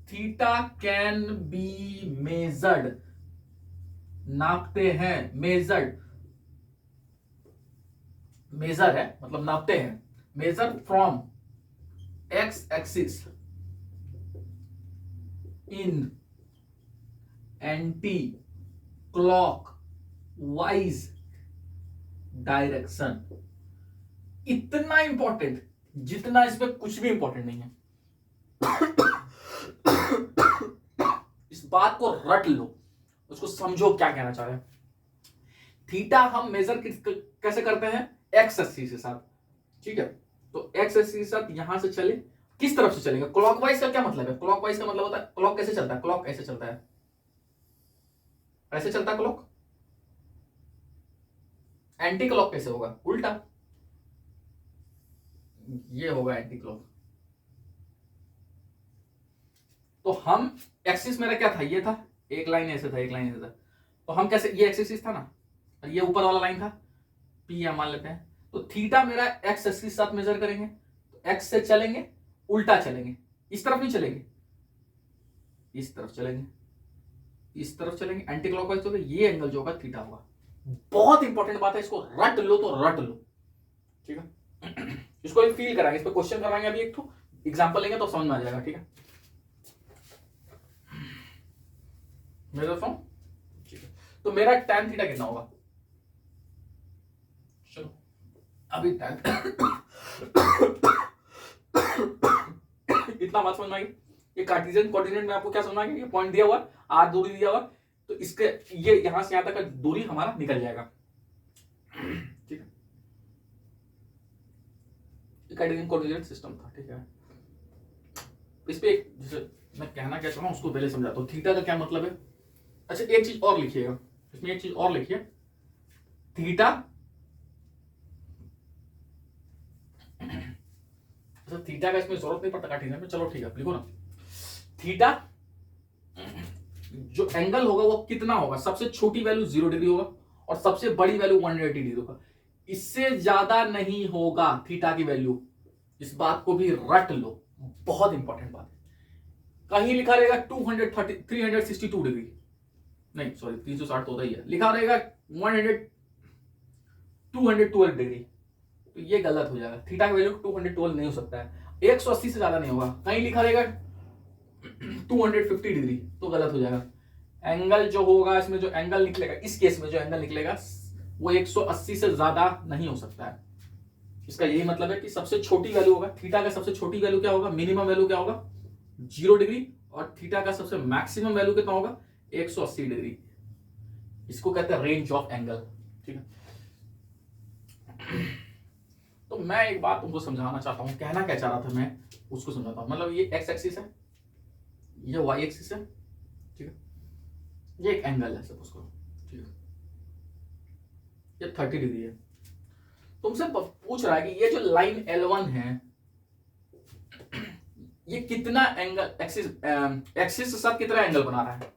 थीटा कैन बी मेजर्ड, नापते हैं, मेजर्ड, मेजर है मतलब नापते हैं, measure from x axis in anti clock wise direction. इतना इंपॉर्टेंट जितना इसमें कुछ भी इंपॉर्टेंट नहीं है। इस बात को रट लो, उसको समझो क्या कहना चाह रहे हैं। थीटा हम मेजर कैसे करते हैं, एक्स एक्सिस के साथ। ठीक है, तो एक्स एक्सिस के साथ यहां से चले, किस तरफ से चलेंगे, क्लॉकवाइज का क्या मतलब है, क्लॉकवाइज का मतलब होता है क्लॉक कैसे चलता है, क्लॉक ऐसे चलता है, ऐसे चलता क्लॉक, एंटी क्लॉक कैसे होगा, उल्टा, ये होगा एंटी क्लॉक। तो हम एक्सिस मेरा क्या था, ये था, एक लाइन ऐसे था, एक लाइन ऐसे था, तो हम कैसे, ये एक्सिस था ना, और ये ऊपर वाला लाइन था, पी या मान लेते हैं, तो थीटा मेरा एक्स एक्सिस के साथ मेजर करेंगे, तो एक्स से चलेंगे, उल्टा चलेंगे, इस तरफ नहीं चलेंगे, इस तरफ चलेंगे, इस तरफ चलेंगे, एंटी क्लॉकवाइज। तो ये एंगल जो होगा थीटा होगा। बहुत इंपॉर्टेंट बात है, इसको रट लो तो रट लो, ठीक है। इसको भी फील कराएंगे, इस पर क्वेश्चन कराएंगे, अभी एक तो एग्जांपल लेंगे तो समझ में आ जाएगा, ठीक है मेरे दोस्तों, ठीक है। तो मेरा tan थीटा कितना होगा, चलो अभी tan इतना बात समझ में आएगी। ये कार्टेशियन कोऑर्डिनेट में आपको क्या समझ में आएगा, ये पॉइंट दिया हुआ, आर दूरी दिया हुआ, तो इसके ये यहां से यहां तक का दूरी हमारा निकल जाएगा, ठीक है। कार्टेशियन कोऑर्डिनेट सिस्टम था, ठीक है। इस पे जैसे मैं कहना क्या चाह रहा हूं उसको पहले समझाता हूं, थीटा का क्या मतलब है। अच्छा एक चीज और लिखिएगा, इसमें एक चीज और लिखिए, थीटा, अच्छा थीटा का इसमें जरूरत नहीं पड़ता कार्टेशियन में, चलो ठीक है लिखो ना, थीटा जो एंगल होगा वो कितना होगा, सबसे छोटी वैल्यू 0 डिग्री होगा और सबसे बड़ी वैल्यू 180 डिग्री होगा, इससे ज्यादा नहीं होगा थीटा की वैल्यू, इस बात को भी रट लो, बहुत इंपॉर्टेंट बात है। कहीं लिखा रहेगा 362 डिग्री, नहीं सॉरी 360 तो होता ही है, लिखा रहेगा 212 डिग्री, तो ये गलत हो जाएगा, थीटा का वैल्यू 212 नहीं हो सकता है, 180 से ज्यादा नहीं होगा। कहीं लिखा रहेगा 250 डिग्री, तो गलत हो जाएगा। एंगल जो होगा इसमें, जो एंगल निकलेगा इस केस में, जो एंगल निकलेगा वो 180 से ज्यादा नहीं हो सकता है। इसका यही मतलब है कि सबसे छोटी वैल्यू होगा थीटा का, सबसे छोटी वैल्यू क्या होगा, मिनिमम वैल्यू क्या होगा 0 डिग्री, और थीटा का सबसे मैक्सिमम वैल्यू कितना होगा 180 डिग्री। इसको कहते हैं रेंज ऑफ एंगल, ठीक है। तो मैं एक बात तुमको समझाना चाहता हूं, कहना क्या चाह रहा था मैं उसको समझाता हूं। मतलब ये एक्स एक्सिस है, ये वाई एक्सिस है, ठीक है, ये एक एंगल है सपोज करो, ठीक है, ये 30 डिग्री है। तुमसे पूछ रहा है कि ये जो लाइन L1 है ये कितना एंगल एक्सिस एक्सिस के साथ कितना एंगल बना रहा है।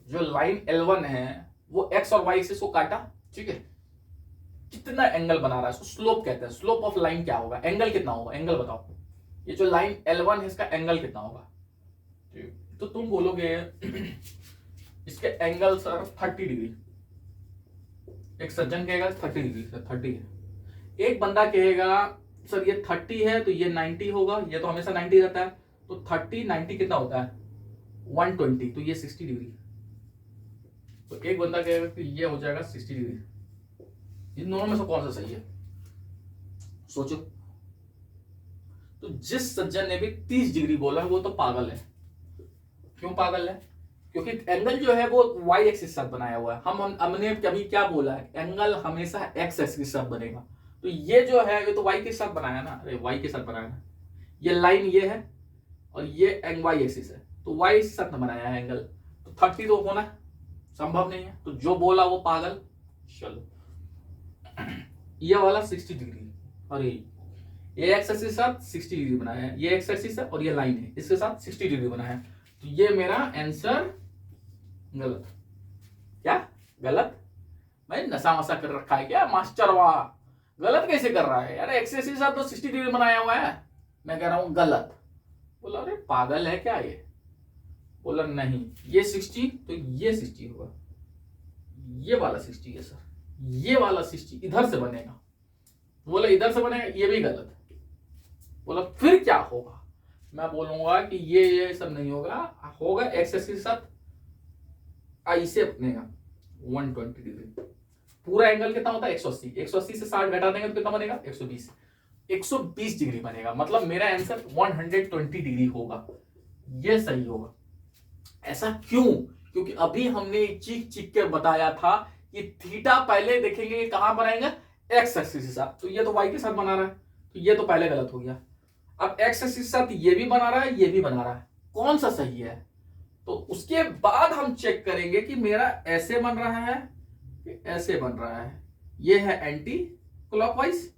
जो लाइन L1 है वो एक्स और वाई एक्सिस को काटा, ठीक है, कितना एंगल बना रहा है, इसको स्लोप कहते हैं। स्लोप ऑफ लाइन क्या होगा, एंगल कितना होगा, एंगल बताओ। ये जो लाइन L1 है इसका एंगल कितना होगा, तो तुम बोलोगे इसके एंगल सर 30 डिग्री, एक सज्जन कहेगा 30 डिग्री सर 30 है, एक बंदा कहेगा सर ये 30 है तो ये 90 होगा, ये तो हमेशा 90 रहता है, तो 30 90 कितना होता है 120, तो ये 60 डिग्री। तो एक बंदा कहेगा कि ये हो जाएगा 60 डिग्री। इन दोनों में से कौन सा सही है, सोचो। तो जिस सज्जन ने भी 30 डिग्री बोला वो तो पागल है। क्यों पागल है, क्योंकि एंगल जो है वो वाई एक्सिस के साथ बनाया हुआ है। हमने कभी क्या बोला है, एंगल हमेशा एक्स एक्सिस के साथ बनेगा, तो ये जो है ये तो वाई के साथ बनाया ना, अरे वाई के साथ बनाया ना, ये लाइन ये है और ये वाई एक्सिस है, तो वाई के साथ बनाया है एंगल, तो 30 तो होना संभव नहीं है, तो जो बोला वो पागल। चलो ये वाला 60 डिग्री, अरे ये एक्स एक्सिस के साथ 60 डिग्री बनाया है, ये एक्स एक्सिस है और ये लाइन है इसके साथ 60 डिग्री बनाया है, तो ये मेरा आंसर गलत। क्या गलत, भाई नशा वशा कर रखा है क्या मास्टर, वाह गलत कैसे कर रहा है यार, एक्सिस के साथ तो 60 डिग्री बनाया हुआ है, मैं कह रहा हूं गलत। बोला अरे पागल है क्या ये, बोला नहीं ये 60 तो ये 60 होगा, ये वाला 60 है सर, ये वाला 60 इधर से बनेगा। बोला इधर से बनेगा, ये भी गलत। बोला फिर क्या होगा, मैं बोलूंगा कि ये सब नहीं होगा, होगा एक्स एक्सिस के साथ ऐसे बनेगा 120 डिग्री। पूरा एंगल कितना होता है 180, 180 से 60 घटा देंगे तो कितना बनेगा 120, 120 डिग्री बनेगा, मतलब मेरा आंसर 120 डिग्री होगा, ये सही होगा। ऐसा क्यों, क्योंकि अभी हमने चीख चीख के बताया था कि थीटा पहले देखेंगे कहां बनाएंगे एक्स एक्सिस के साथ, तो ये तो वाई के साथ बना रहा है, तो ये तो पहले गलत हो गया। अब एक्स एक्सिस के साथ ये भी बना रहा है, ये भी बना रहा है, कौन सा सही है, तो उसके बाद हम चेक करेंगे कि मेरा ऐसे बन रहा है कि ऐसे बन रहा है। ये है एंटी क्लॉकवाइज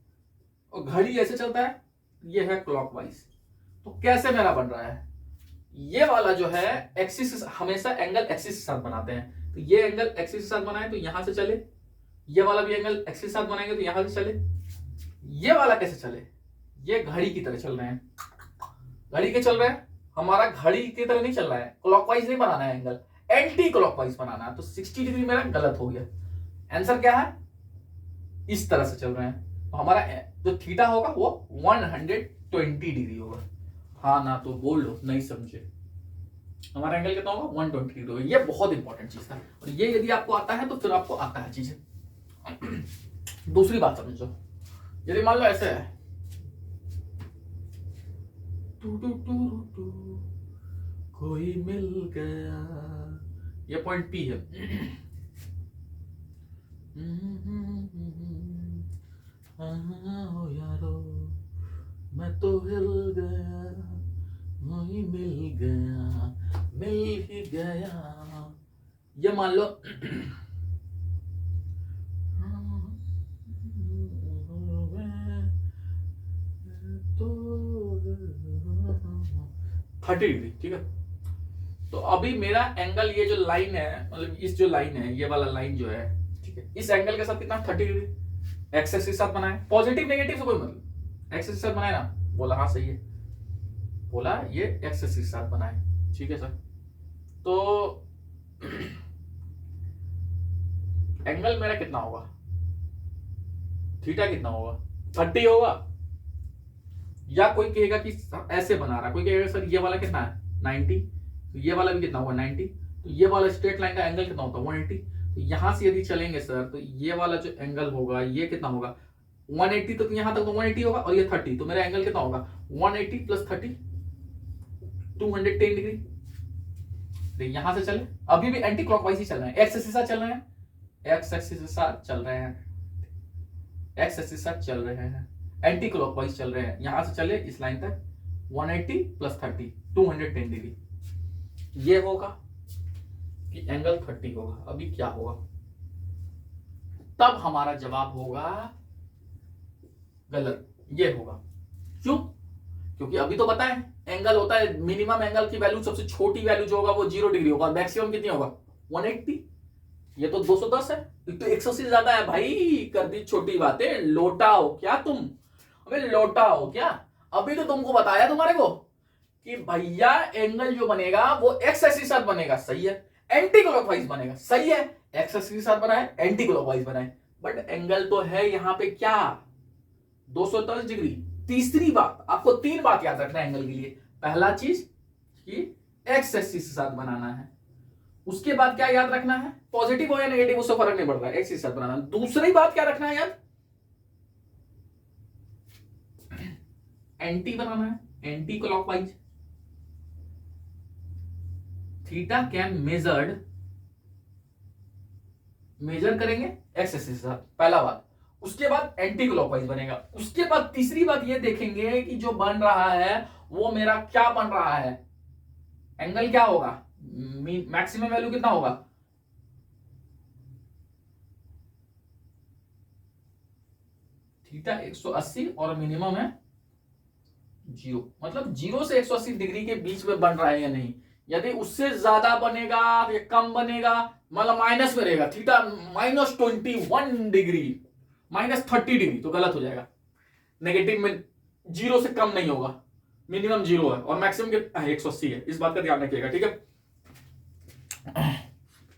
और घड़ी ऐसे चलता है, ये है क्लॉकवाइज। तो कैसे मेरा बन रहा है, ये वाला जो है एक्सिस, हमेशा एंगल एक्सिस के साथ बनाते हैं, तो ये एंगल एक्सिस के साथ बनाए तो यहां से चले, ये वाला भी एंगल एक्सिस के साथ बनाएंगे तो यहां से चले। ये वाला कैसे चले, ये घड़ी की तरह चल रहे हैं, घड़ी के चल रहे हैं, हमारा घड़ी की तरह नहीं चल रहा है, क्लॉकवाइज नहीं बनाना है एंगल, एंटी क्लॉकवाइज बनाना है। तो 60 डिग्री मेरा गलत हो गया। आंसर क्या है, इस तरह से चल रहे हैं, तो हमारा जो थीटा होगा वो 120 डिग्री होगा। हाँ ना तो बोल लो, नहीं समझे, हमारा एंगल कितना होगा 120 डिग्री होगा। ये बहुत इंपॉर्टेंट चीज था, और ये यदि आपको आता है तो फिर आपको आता है चीजें। दूसरी बात समझो, यदि मान लो ऐसे है, टू टू टू टू कोई मिल गया, ये पॉइंट पी है। यारो मैं तो हिल गया, वही मिल गया, मिल ही गया। ये मान लो तो 30 डिग्री, ठीक है। तो अभी मेरा एंगल, ये जो लाइन है, मतलब इस जो लाइन है, ये वाला लाइन जो है, ठीक है, इस एंगल के साथ कितना 30 डिग्री एक्स एक्सिस के साथ बनाए, पॉजिटिव नेगेटिव से कोई मतलब, एक्स एक्सिस के साथ बनाए ना, बोला हाँ सही है, बोला ये एक्स एक्सिस के साथ बनाए, ठीक है सर। तो एंगल मेरा कितना होगा, थीटा कितना होगा, 30 होगा। या कोई कहेगा कि ऐसे बना रहा, कोई कहेगा सर ये वाला कितना है 90, तो ये वाला भी कितना होगा 90, तो ये वाला स्ट्रेट लाइन का एंगल कितना होता है 180। तो यहां से यदि चलेंगे सर, तो ये वाला जो एंगल होगा ये कितना होगा 180, तो यहां तक तो 180 होगा, और ये 30, तो मेरा एंगल कितना होगा 180 प्लस 30 210 डिग्री। तो यहां से चले, अभी भी एंटी क्लॉकवाइज ही चल रहे हैं, एक्स एक्सिस के साथ चल रहे हैं, एक्स एक्सिस के साथ चल रहे हैं, एक्स एक्सिस के साथ चल रहे हैं, एंटी क्लॉकवाइज चल रहे हैं। यहां से चले इस लाइन तक 180 प्लस 30 210 डिग्री, ये होगा कि एंगल 30 होगा। अभी क्या होगा, तब हमारा जवाब होगा गलत, ये होगा। क्यों, क्योंकि अभी तो बताएं एंगल होता है, मिनिमम एंगल की वैल्यू, सबसे छोटी वैल्यू जो होगा वो 0 डिग्री होगा, मैक्सिमम कितनी होगा 180, ये तो 210 है, तो 180 ज्यादा है भाई। कर दी छोटी बातें, लोटाओ क्या तुम, हमें लोटाओ क्या। अभी तो तुमको बताया तुम्हारे को कि भैया एंगल जो बनेगा वो एक्स एक्सिस के साथ बनेगा, सही है, एंटी क्लॉकवाइज बनेगा, सही है, एक्स एक्सिस के साथ बनाए, एंटी क्लॉकवाइज बनाए, बट एंगल तो है यहां पे क्या 210 डिग्री। तीसरी बात, आपको 3 बात याद रखना है एंगल के लिए। पहला चीज कि एक्स एक्सिस के साथ बनाना है, उसके बाद क्या याद रखना है, पॉजिटिव हो या नेगेटिव उससे फर्क नहीं पड़ता, एक्सिस के साथ बनाना। दूसरी बात क्या रखना है यार, एंटी बनाना है, anti clockwise. Theta can measure करेंगे एक्स एक्सिस के साथ, पहला बात। उसके बाद एंटी क्लॉकवाइज बनेगा। उसके बाद तीसरी बात ये देखेंगे कि जो बन रहा है वो मेरा क्या बन रहा है, एंगल क्या होगा, मैक्सिमम वैल्यू कितना होगा, थीटा 180 और मिनिमम है 0, मतलब 0 से 180 डिग्री के बीच में बन रहा है या नहीं। यदि उससे ज्यादा बनेगा या कम बनेगा, मतलब माइनस में रहेगा, थीटा -21 डिग्री -30 डिग्री, तो गलत हो जाएगा। नेगेटिव में 0 से कम नहीं होगा, मिनिमम 0 है और मैक्सिमम 180 है, इस बात का ध्यान रखिएगा, ठीक है।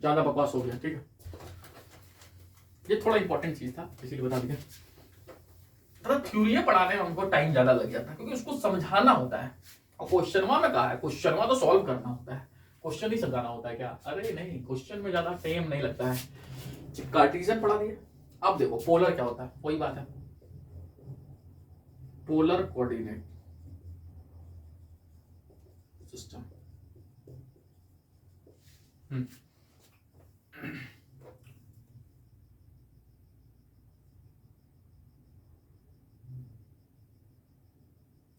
ज्यादा बकवास हो गया, ठीक है, ये थोड़ा इंपॉर्टेंट चीज था इसीलिए बता दिया। थ्योरी पढ़ाने में हमको टाइम ज्यादा लग जाता है क्योंकि उसको समझाना होता है, और क्वेश्चनवा में कहा है, क्वेश्चनवा तो सॉल्व करना होता है, क्वेश्चन ही समझाना होता है क्या, अरे नहीं, क्वेश्चन में ज्यादा टाइम नहीं लगता है। कार्टेशियन पढ़ा दिया, अब देखो पोलर क्या होता है, वही बात है, polar coordinate system.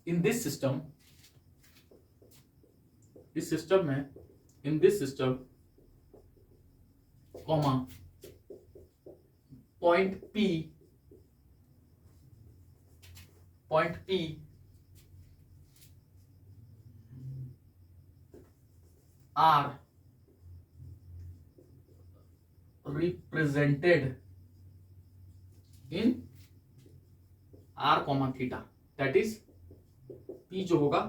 In this system, इस सिस्टम में in this system, comma, point P are represented in r comma theta, that is p जो होगा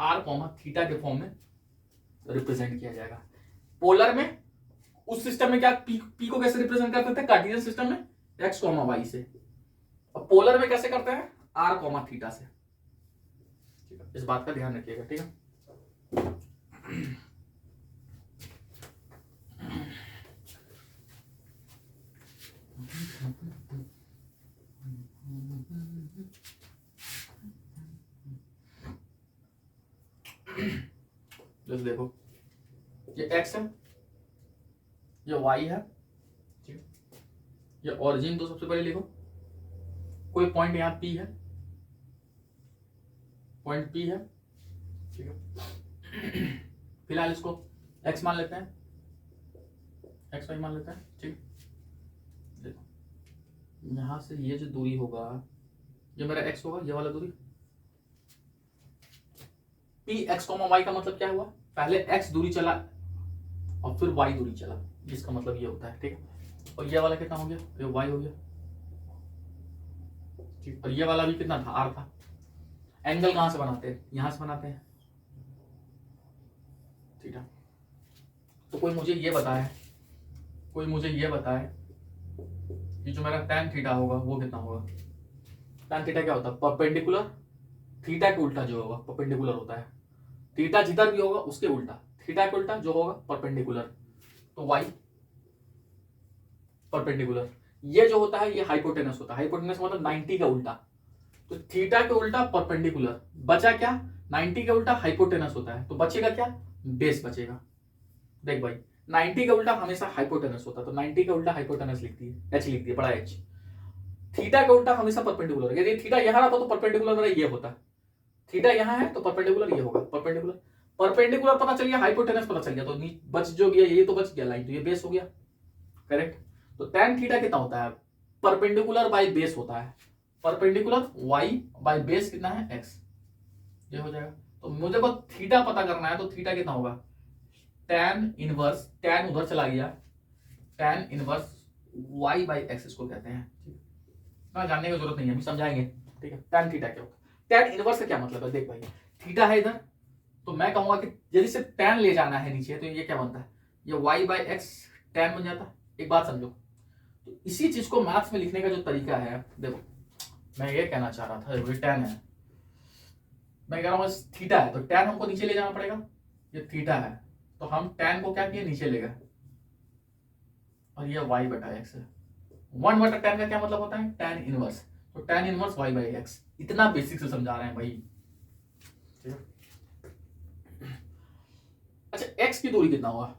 r कॉमा थीटा के फॉर्म में रिप्रेजेंट किया जाएगा। पोलर में उस सिस्टम में क्या p को कैसे रिप्रेजेंट करते थे कार्टेशियन सिस्टम में x कॉमा y से, और पोलर में कैसे करते हैं r कॉमा थीटा से। ठीक है, इस बात का ध्यान रखिएगा। ठीक है, जैसे देखो ये x है, ये y है, ठीक है, ये ओरिजिन तो सबसे पहले लिखो, कोई पॉइंट यहाँ P है, पॉइंट P है, ठीक है। फिलहाल इसको x मान लेते हैं, x y मान लेते हैं, ठीक। देखो यहां से ये जो दूरी होगा ये मेरा x होगा, ये वाला दूरी P x y का मतलब क्या हुआ, पहले x दूरी चला और फिर y दूरी चला, जिसका मतलब ये होता है। ठीक है, और ये वाला कितना हो गया, ये y हो गया, ठीक। और ये वाला भी कितना था, r था। एंगल कहां से बनाते हैं, यहां से बनाते हैं, ठीक है। तो कोई मुझे ये बताए कि जो मेरा tan थीटा होगा वो कितना होगा। tan थीटा क्या होता है, परपेंडिकुलर थीटा के उल्टा जो होगा परपेंडिकुलर होता है, थीटा जिधर भी होगा उसके उल्टा, थीटा के उल्टा जो होगा परपेंडिकुलर, तो y परपेंडिकुलर। ये जो होता है ये हाइपोटेनस होता है, हाइपोटेनस मतलब 90 का उल्टा, तो थीटा के उल्टा परपेंडिकुलर, बचा क्या 90 के उल्टा हाइपोटेनस होता है, तो बचेगा क्या, बेस बचेगा। देख भाई 90 का उल्टा हमेशा हाइपोटेनस होता है, तो 90 का उल्टा हाइपोटेनस लिख दिए, h लिख दिए, बड़ा h। थीटा का उल्टा हमेशा परपेंडिकुलर, यदि थीटा यहां रहता तो परपेंडिकुलर मेरा ये होता, थीटा यहां है तो परपेंडिकुलर ये होगा, परपेंडिकुलर पता चल गया, हाइपोटेनस पता चल गया, तो बच जो गया ये तो बच गया लाइन, तो ये बेस हो गया, करेक्ट। तो tan थीटा कितना होता है, परपेंडिकुलर बाय बेस होता है, परपेंडिकुलर y बाय बेस कितना है x, ये हो जाएगा। तो मुझे को थीटा पता करना है, तो थीटा कितना होगा, tan इनवर्स, tan उधर चला गया, tan inverse y by x इसको कहते हैं, ठीक है, जानने की जरूरत नहीं है, हम समझाएंगे, ठीक है। tan थीटा क्या होता है, tan इनवर्स का क्या मतलब है, देख भाई थीटा है इधर, तो मैं कहूंगा कि यदि से tan ले जाना है नीचे, तो ये क्या बनता है, ये y बाय x tan बन जाता है। एक बात समझो, तो इसी चीज को मैथ्स में लिखने का जो तरीका है, देखो मैं ये कहना चाह रहा था, ये tan है, मैं कह रहा हूँ थीटा है, तो tan हमको नीचे ले जाना पड़ेगा, ये थीटा है तो हम tan को क्या किए, नीचे ले गए, और ये y बटा x है। 1 बटा tan का क्या मतलब होता है, tan इनवर्स, तो tan inverse y by x, इतना बेसिक से समझा रहे हैं भाई, ठीक है। अच्छा x की दूरी कितना हुआ,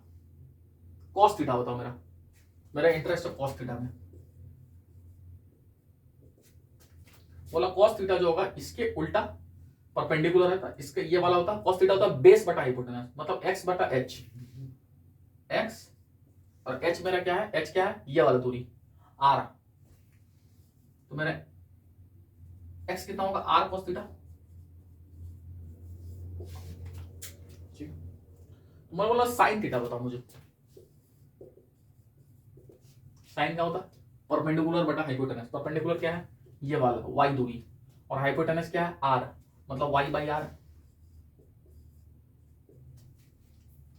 cos थीटा बताओ, मेरा इंटरेस्ट है cos थीटा में, बोला cos थीटा जो होगा इसके उल्टा परपेंडिकुलर है, इसके ये वाला होता है cos थीटा होता है बेस बटा हाइपोटेनस, मतलब x बटा h, x और h मेरा क्या है, h क्या है, ये वाला दूरी r, तो मेरा x कितना होगा, r cos थीटा, ठीक। मैं बोला sin थीटा बताओ मुझे, sin क्या होता है, परपेंडिकुलर बटा हाइपोटेनस, परपेंडिकुलर क्या है, ये वाला y दूरी, और हाइपोटेनस क्या है, r, मतलब y बाई r।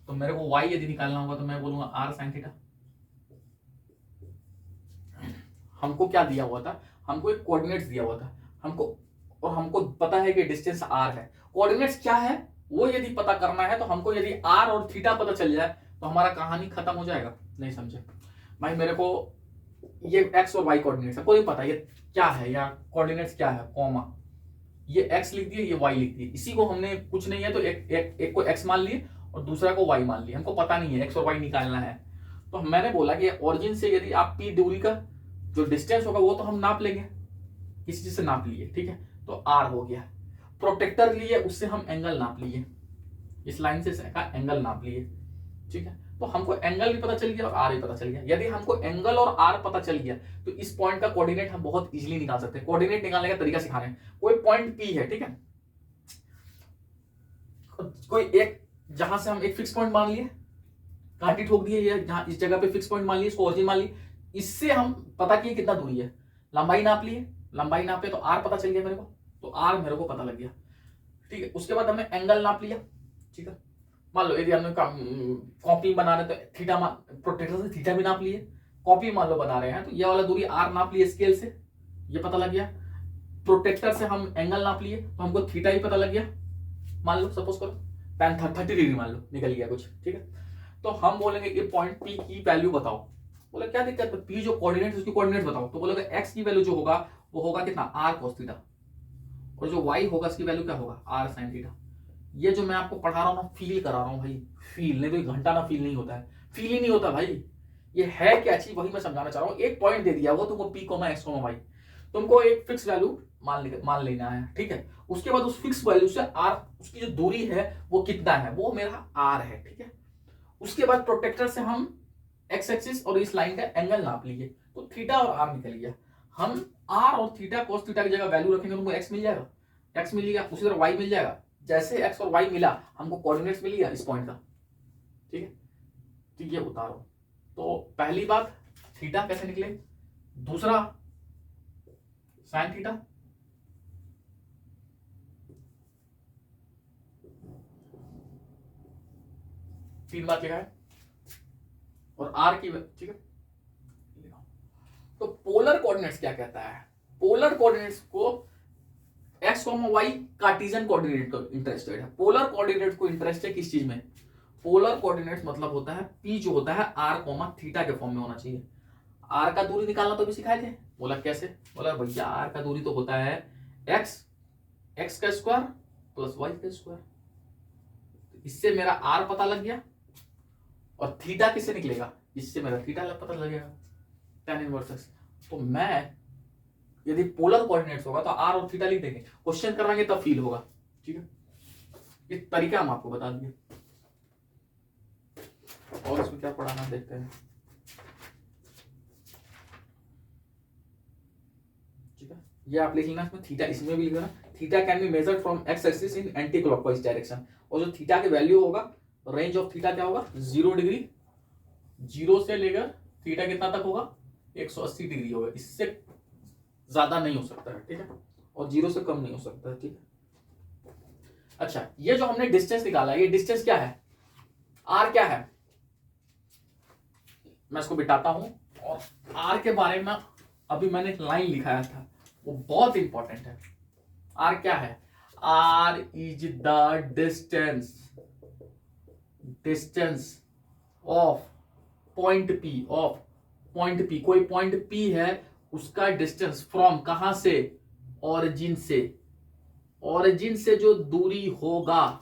तो मेरे को y यदि निकालना होगा तो मैं बोलूंगा r sin थीटा। हमको क्या दिया हुआ था, हमको एक कोऑर्डिनेट्स दिया हुआ था हमको, और हमको पता है कि डिस्टेंस r है, कोऑर्डिनेट्स क्या है वो यदि पता करना है, तो हमको यदि r और थीटा पता चल जाए तो हमारा कहानी खत्म हो जाएगा। नहीं समझे भाई, मेरे को ये x और y कोऑर्डिनेट्स है, कोई पता ये क्या है, या कोऑर्डिनेट्स क्या है, कॉमा ये x लिख दिए, ये y लिख दिए, इसी को हमने कुछ नहीं है तो एक को x मान लिए और दूसरा को y मान लिए, हमको पता नहीं है x और y निकालना है। तो मैंने बोला कि ओरिजिन से यदि आप p दूरी का जो डिस्टेंस होगा वो तो हम नाप लेंगे, किसी चीज से नाप लिए, ठीक है, तो r हो गया, प्रोटेक्टर लिए उससे हम एंगल नाप लिए, इस लाइन से का एंगल नाप लिए, ठीक है। तो हमको एंगल भी पता चल गया और आर भी पता चल गया। यदि हमको एंगल और आर पता चल गया तो इस पॉइंट का कोऑर्डिनेट हम बहुत इजीली निकाल सकते हैं। कोऑर्डिनेट निकालने का तरीका सिखा रहे हैं। कोई पॉइंट पी है, ठीक है, कोई एक, जहां से हम एक फिक्स पॉइंट मान लिए, कांटी ठोक दी है, जहां इस जगह पे फिक्स पॉइंट मान लिए, इसको ओरिजिन मान लिए, इससे हम पता किए कितना दूरी है, लंबाई नाप लिए, लंबाई नापे तो आर पता चल गया मेरे को, तो आर मेरे को पता लग गया, ठीक है। उसके बाद हमने एंगल नाप लिया, ठीक है। मान लो यदि हमने कॉपी बना रहे तो थीटा, प्रोटेक्टर से थीटा भी नाप लिए, कॉपी मान लो बना रहे हैं तो ये वाला दूरी आर नाप लिए स्केल से, ये पता लग गया। प्रोटेक्टर से हम एंगल नाप लिए तो हमको थीटा ही पता लग गया, मान लो सपोज करो 30 डिग्री मान लो निकल गया कुछ, ठीक है। तो हम बोलेंगे ये पॉइंट पी की वैल्यू बताओ, बोले क्या दिक्कत है, पी जो कोऑर्डिनेट उसकी कोऑर्डिनेट बताओ, तो बोलेगा एक्स की वैल्यू जो होगा वो होगा कितना, आर कॉस थीटा, और जो वाई होगा उसकी वैल्यू क्या होगा, आर साइन थीटा। ये जो मैं आपको पढ़ा रहा हूँ ना, फील करा रहा हूँ भाई, फील, नहीं तो एक घंटा ना फील नहीं होता है, फील ही नहीं होता भाई। ये है क्या चीज वही मैं समझाना चाह रहा हूँ। एक पॉइंट दे दिया वो तुमको P comma X comma Y, तुमको एक फिक्स वैल्यू मान लेना है, ठीक है। उसके बाद उस फिक्स वैल्यू से आर, उसकी जो दूरी है वो कितना है, वो मेरा आर है, ठीक है। उसके बाद प्रोटेक्टर से हम एक्स एक्सिस और इस लाइन का एंगल नाप लिए तो थीटा और आर निकल गया। हम आर और थीटा कोस थीटा की जगह वैल्यू रखेंगे, तुमको एक्स मिल जाएगा, एक्स मिल गया, उसी तरह वाई मिल जाएगा। जैसे एक्स और वाई मिला हमको कोऑर्डिनेट्स मिल गया इस पॉइंट का, ठीक है। तो ये उतारो। तो पहली बात थीटा कैसे निकले, दूसरा साइन थीटा, तीन बात लिखा है, और आर की, ठीक है। तो पोलर कोऑर्डिनेट्स क्या कहता है, पोलर कोऑर्डिनेट्स को X comma Y Cartesian coordinate को इंटरेस्टेड है। पोलर कोऑर्डिनेट को इंटरेस्ट है किस चीज में, पोलर कोऑर्डिनेट्स मतलब होता है पी जो होता है आर कॉमा थीटा के फॉर्म में होना चाहिए। आर का दूरी निकालना तो भी सिखाए थे, बोला कैसे, बोला भैया आर का दूरी तो होता है एक्स का स्क्वायर प्लस वाई का स्क्वायर, इससे मेरा आर पता लग गया। और थीटा किससे निकलेगा, इससे मेरा थीटा पता लगेगा, tan इनवर्स एक्स। तो मैं यदि पोलर कोऑर्डिनेट्स होगा तो आर और थीटा लिख देंगे, क्वेश्चन कराएंगे तब फील होगा, ठीक है। ये तरीका हम आपको बता दिए। और इसमें क्या पढ़ाना देखते हैं, ठीक है। ये आप लिख लेना, इसमें थीटा इसमें भी लिखना, theta can be measured from x axis in anti clockwise direction. और जो थीटा की वैल्यू होगा, रेंज ऑफ थीटा क्या होगा, 0 डिग्री, 0 से लेकर थीटा कितना तक होगा, 180 डिग्री होगा, इससे ज्यादा नहीं हो सकता है, ठीक है। और 0 से कम नहीं हो सकता है, ठीक है। अच्छा, ये जो हमने डिस्टेंस निकाला, ये डिस्टेंस क्या है, आर क्या है, मैं इसको बिठाता हूं। और आर के बारे में अभी मैंने एक लाइन लिखाया था, वो बहुत इंपॉर्टेंट है। आर क्या है, R is the distance of point P, of point P, कोई पॉइंट पी है उसका डिस्टेंस फ्रॉम, कहां से, ऑरिजिन से, ऑरिजिन से जो दूरी होगा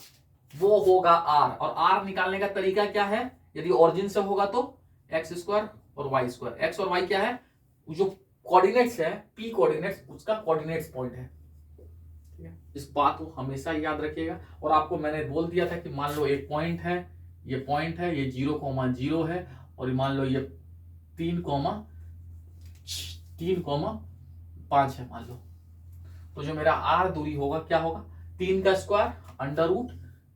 वो होगा आर। और आर निकालने का तरीका क्या है, यदि ऑरिजिन से होगा तो एक्स स्क्वायर और वाई स्क्वायर, एक्स और वाई क्या है, जो कोऑर्डिनेट्स है पी कोऑर्डिनेट्स, उसका कोऑर्डिनेट्स पॉइंट है, ठीक है। इस बात को हमेशा याद रखिएगा। और आपको मैंने बोल दिया था कि मान लो एक पॉइंट है, ये पॉइंट है, ये 0,0 है, और मान लो ये 3,5 है मान लो, तो जो मेरा आर दूरी होगा क्या होगा, 3 का स्क्वायर अंडर रूट,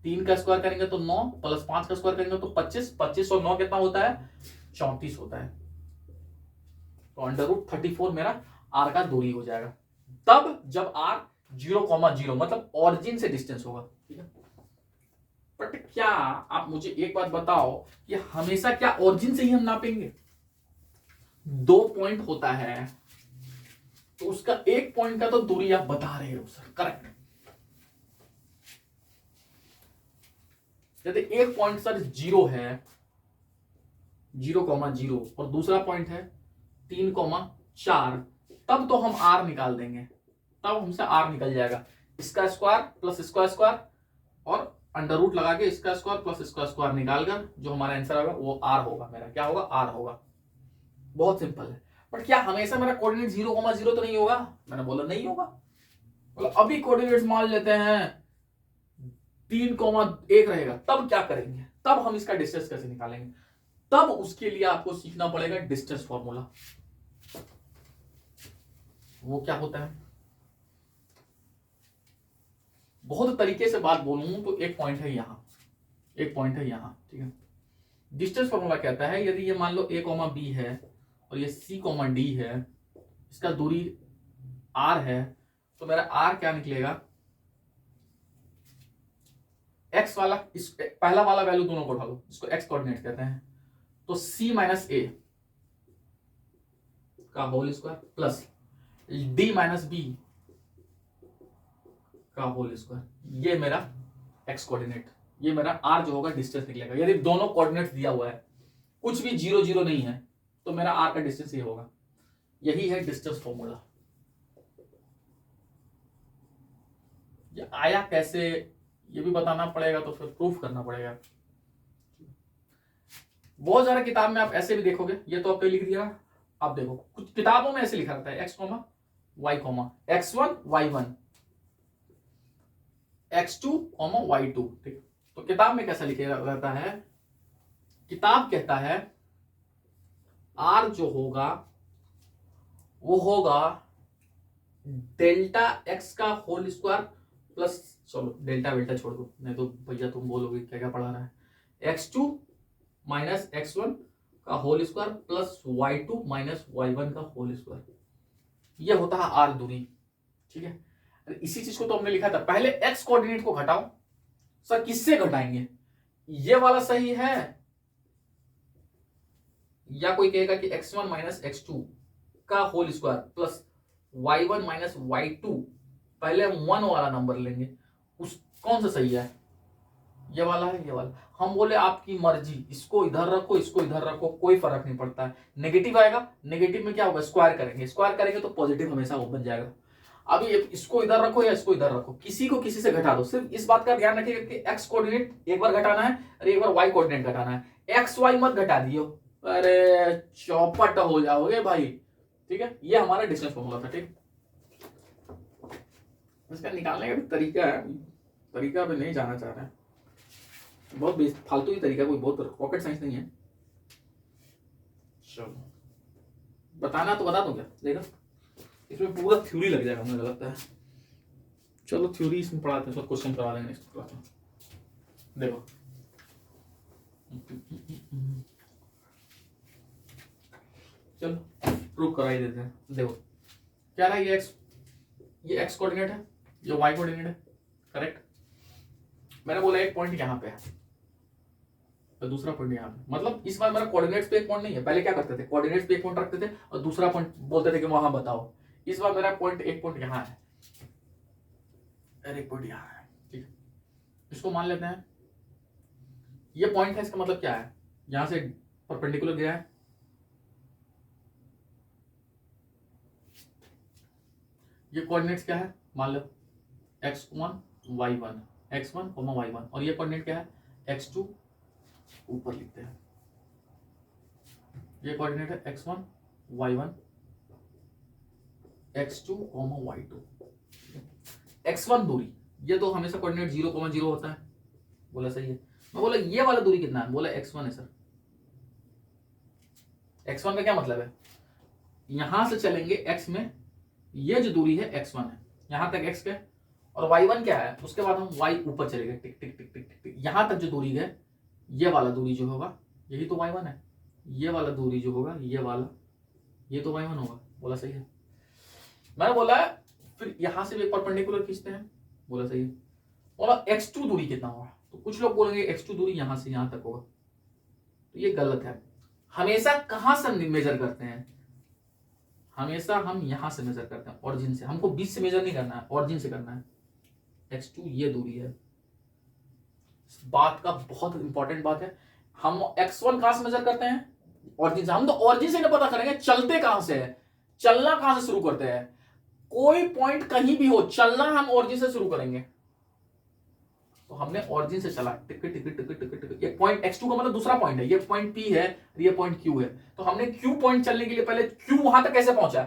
3 का स्क्वायर करेंगे तो 9, प्लस 5 का स्क्वायर करेंगे तो 25, 25 और 9 कितना होता है, 34 होता है। तो अंडर रूट 34 मेरा आर का दूरी हो जाएगा, तब जब आर 0,0 मतलब ऑरिजिन से डिस्टेंस होगा, ठीक है। बट क्या आप मुझे एक बात बताओ कि हमेशा क्या ऑरिजिन से ही हम नापेंगे, 2 पॉइंट होता है तो उसका एक पॉइंट का तो दूरी आप बता रहे हो सर, करेक्ट। यदि एक पॉइंट सर 0 है, 0,0 और दूसरा पॉइंट है 3,4, तब तो हम आर निकाल देंगे, तब हमसे आर निकल जाएगा, इसका स्क्वायर प्लस इसका स्क्वायर और अंडर रूट लगा के इसका स्क्वायर प्लस इसका स्क्वायर निकालकर जो हमारा आंसर होगा वो आर होगा, मेरा क्या होगा, आर होगा। बहुत सिंपल है। बट क्या हमेशा मेरा कोऑर्डिनेट 0,0 तो नहीं होगा, मैंने बोला नहीं होगा। बोला अभी कोऑर्डिनेट्स मान लेते हैं 3,1 रहेगा, तब क्या करेंगे, तब हम इसका डिस्टेंस कैसे निकालेंगे, तब उसके लिए आपको सीखना पड़ेगा डिस्टेंस फॉर्मूला। वो क्या होता है, बहुत तरीके से बात बोलूं तो एक पॉइंट है यहां, एक पॉइंट है यहां, ठीक है। डिस्टेंस फॉर्मूला कहता है यदि ये मान लो a कॉमा बी है और ये c कॉमा डी है, इसका दूरी r है, तो मेरा r क्या निकलेगा, x वाला, इस पहला वाला वैल्यू दोनों को उठा लो, इसको x कोऑर्डिनेट कहते हैं, तो c माइनस ए का whole square plus d minus B का होल स्क्वायर, ये मेरा x कोऑर्डिनेट, ये मेरा r जो होगा डिस्टेंस निकलेगा। यदि दोनों कोऑर्डिनेट दिया हुआ है, कुछ भी 0 0 नहीं है, तो मेरा r का डिस्टेंस ये होगा। यही है डिस्टेंस फॉर्मूला। ये आया कैसे ये भी बताना पड़ेगा, तो फिर प्रूफ करना पड़ेगा। बहुत सारे किताब में आप ऐसे भी देखोगे, ये तो आपने लिख दिया, आप देखो कुछ किताबों में ऐसे लिखा रहता है x comma y comma x1 y1 x2 comma y2, ठीक। तो किताब में कैसा लिखा रहता है, किताब कहता है r जो होगा वो होगा डेल्टा x का होल स्क्वायर प्लस, चलो डेल्टा वेल्टा छोड़ दो, नहीं तो भैया तुम बोलोगे क्या क्या पढ़ा रहा है, x2 माइनस x1 का whole square plus y2 minus y1 का होल स्क्वायर, यह होता है r दूरी, ठीक है। इसी चीज को तो हमने लिखा था पहले, x कोऑर्डिनेट को घटाओ, सर किससे घटाएंगे, ये वाला सही है, या कोई कहेगा कि x1 माइनस x2 का whole square plus y1 minus y2, पहले हम 1 वाला नंबर लेंगे, उस कौन सा सही है, ये वाला है, ये वाला। हम बोले आपकी मर्जी, इसको इधर रखो इसको इधर रखो, कोई फर्क नहीं पड़ता है। नेगेटिव आएगा, नेगेटिव में क्या होगा, स्क्वायर करेंगे, स्क्वायर करेंगे तो पॉजिटिव हमेशा वो बन जाएगा। अभी इसको इधर रखो या इसको इधर रखो, किसी को किसी से घटा दो, सिर्फ इस बात का ध्यान रखिएगा कि x कोऑर्डिनेट एक बार घटाना है और एक बार y कोऑर्डिनेट घटाना है, x y मत घटा दियो, अरे चौपट हो जाओगे भाई, ठीक है। ये हमारा डिस्टेंस फॉर्मूला था, ठीक। इसका निकालने का भी तरीका है, तरीका भी नहीं जाना चाह रहे हैं, बहुत फालतू ही तरीका, कोई बहुत रॉकेट साइंस नहीं है। चलो बताना तो बता दूं क्या, देखो इसमें पूरा थ्योरी लग जाएगा मुझे लगता है। चलो थ्योरी इसमें पढ़ाते हैं, सब क्वेश्चन करवा देंगे नेक्स्ट क्लास में। देखो चलो प्रूव करा ही देते हैं। देखो क्या रहा, ये x कोऑर्डिनेट है, ये y कोऑर्डिनेट है, करेक्ट। मैंने बोला एक पॉइंट यहाँ पे है तो दूसरा पॉइंट यहाँ पे, मतलब इस बार मेरा कोऑर्डिनेट्स पे एक पॉइंट नहीं है। पहले क्या करते थे, कोऑर्डिनेट्स पे एक पॉइंट रखते थे और दूसरा पॉइंट बोलते थे कि वहां बताओ। इस बार मेरा पॉइंट एक पॉइंट यहाँ है और एक पॉइंट यहाँ है, ठीक है। इसको मान लेते हैं ये पॉइंट है, इसका मतलब क्या है, यहां से परपेंडिकुलर गया है, ये कोऑर्डिनेट्स क्या है, मान लो x1 y1 x1 y1, और ये कोऑर्डिनेट क्या है x2, ऊपर लिखते हैं, ये कोऑर्डिनेट है x1 y1 x2 y2। x1 दूरी, ये तो हमेशा कोऑर्डिनेट 0 0 होता है, बोला सही है। मैं बोला ये वाला दूरी कितना है, बोला x1 है सर। x1 का क्या मतलब है, यहां से चलेंगे x में, ये जो दूरी है x1 है, यहां तक x के, और y1 क्या है, उसके बाद हम y ऊपर चलेंगे, टिक टिक टिक टिक टिक, यहां तक जो दूरी है, ये वाला दूरी जो होगा यही तो y1 है, ये वाला दूरी जो होगा ये वाला, ये तो y1 होगा, बोला सही है। मैंने बोला फिर यहां से भी परपेंडिकुलर खींचते हैं, बोला सही है। बोला x2 दूरी कितना होगा, तो कुछ लोग बोलेंगे x2 दूरी यहां से यहां तक होगा, तो ये गलत है। हमेशा कहां से मेजर करते हैं, हमेशा हम यहां से मेजर करते हैं, ऑरिजिन से। हमको बीच से मेजर नहीं करना है, ऑरिजिन से करना है। x2 ये दूरी है, इस बात का बहुत इंपॉर्टेंट बात है। हम x1 कहां से मेजर करते हैं, ऑरिजिन से। हम तो ऑरिजिन से नहीं पता करेंगे चलते कहां से है, चलना कहां से शुरू करते हैं। कोई पॉइंट कहीं भी हो, चलना हम ऑरिजिन से शुरू करेंगे। तो हमने ऑरिजिन से चला, ticket ticket ticket ticket ticket, ये पॉइंट x2 का मतलब दूसरा पॉइंट है, ये पॉइंट P है, ये पॉइंट Q है। तो हमने Q पॉइंट चलने के लिए पहले Q वहां तक कैसे पहुंचा,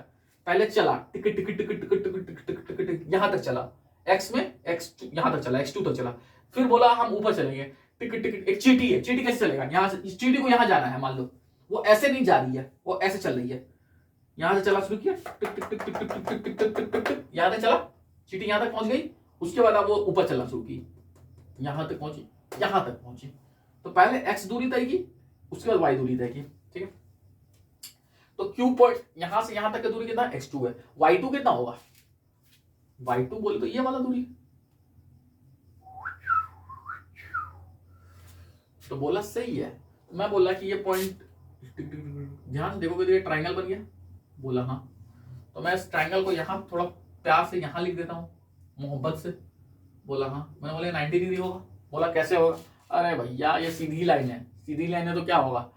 पहले चला ticket ticket ticket ticket ticket ticket ticket ticket, यहां तक चला, x में x2 यहां तक चला, x2 तक चला, फिर बोला हम ऊपर चलेंगे, टिक टिक, एक चींटी है, चींटी कैसे चलेगा? यहाँ से इस चींटी को यहाँ जाना है, मान लो वो ऐसे नहीं जा रही है, वो ऐसे चल रही है, यहाँ से चला शुरू किया, टिक टिक टिक टिक टिक टिक टिक टिक टिक टिक टिक, यहाँ तक चला, चींटी यहाँ तक पहुंच गई। उसके बाद अब वो ऊपर चलना शुरू की, यहाँ तक पहुंची, यहाँ तक पहुंची। तो पहले x दूरी तय की, उसके बाद y दूरी तय की, ठीक है। तो Q पॉइंट यहां से यहां तक की दूरी कितना? x2 है। y2 कितना होगा? y2 बोले तो ये वाला दूरी, तो बोला सही है। मैं बोला कि ये पॉइंट, ध्यान से देखोगे तो ये ट्राइंगल बन गया, बोला हाँ। तो मैं इस ट्राइंगल को यहाँ थोड़ा प्यार से यहाँ लिख देता हूँ, मोहब्बत से, बोला हाँ। मैंने बोला 90 डिग्री होगा, बोला कैसे होगा? अरे भैया ये सीधी लाइन है, सीधी लाइन है तो क्या होगा,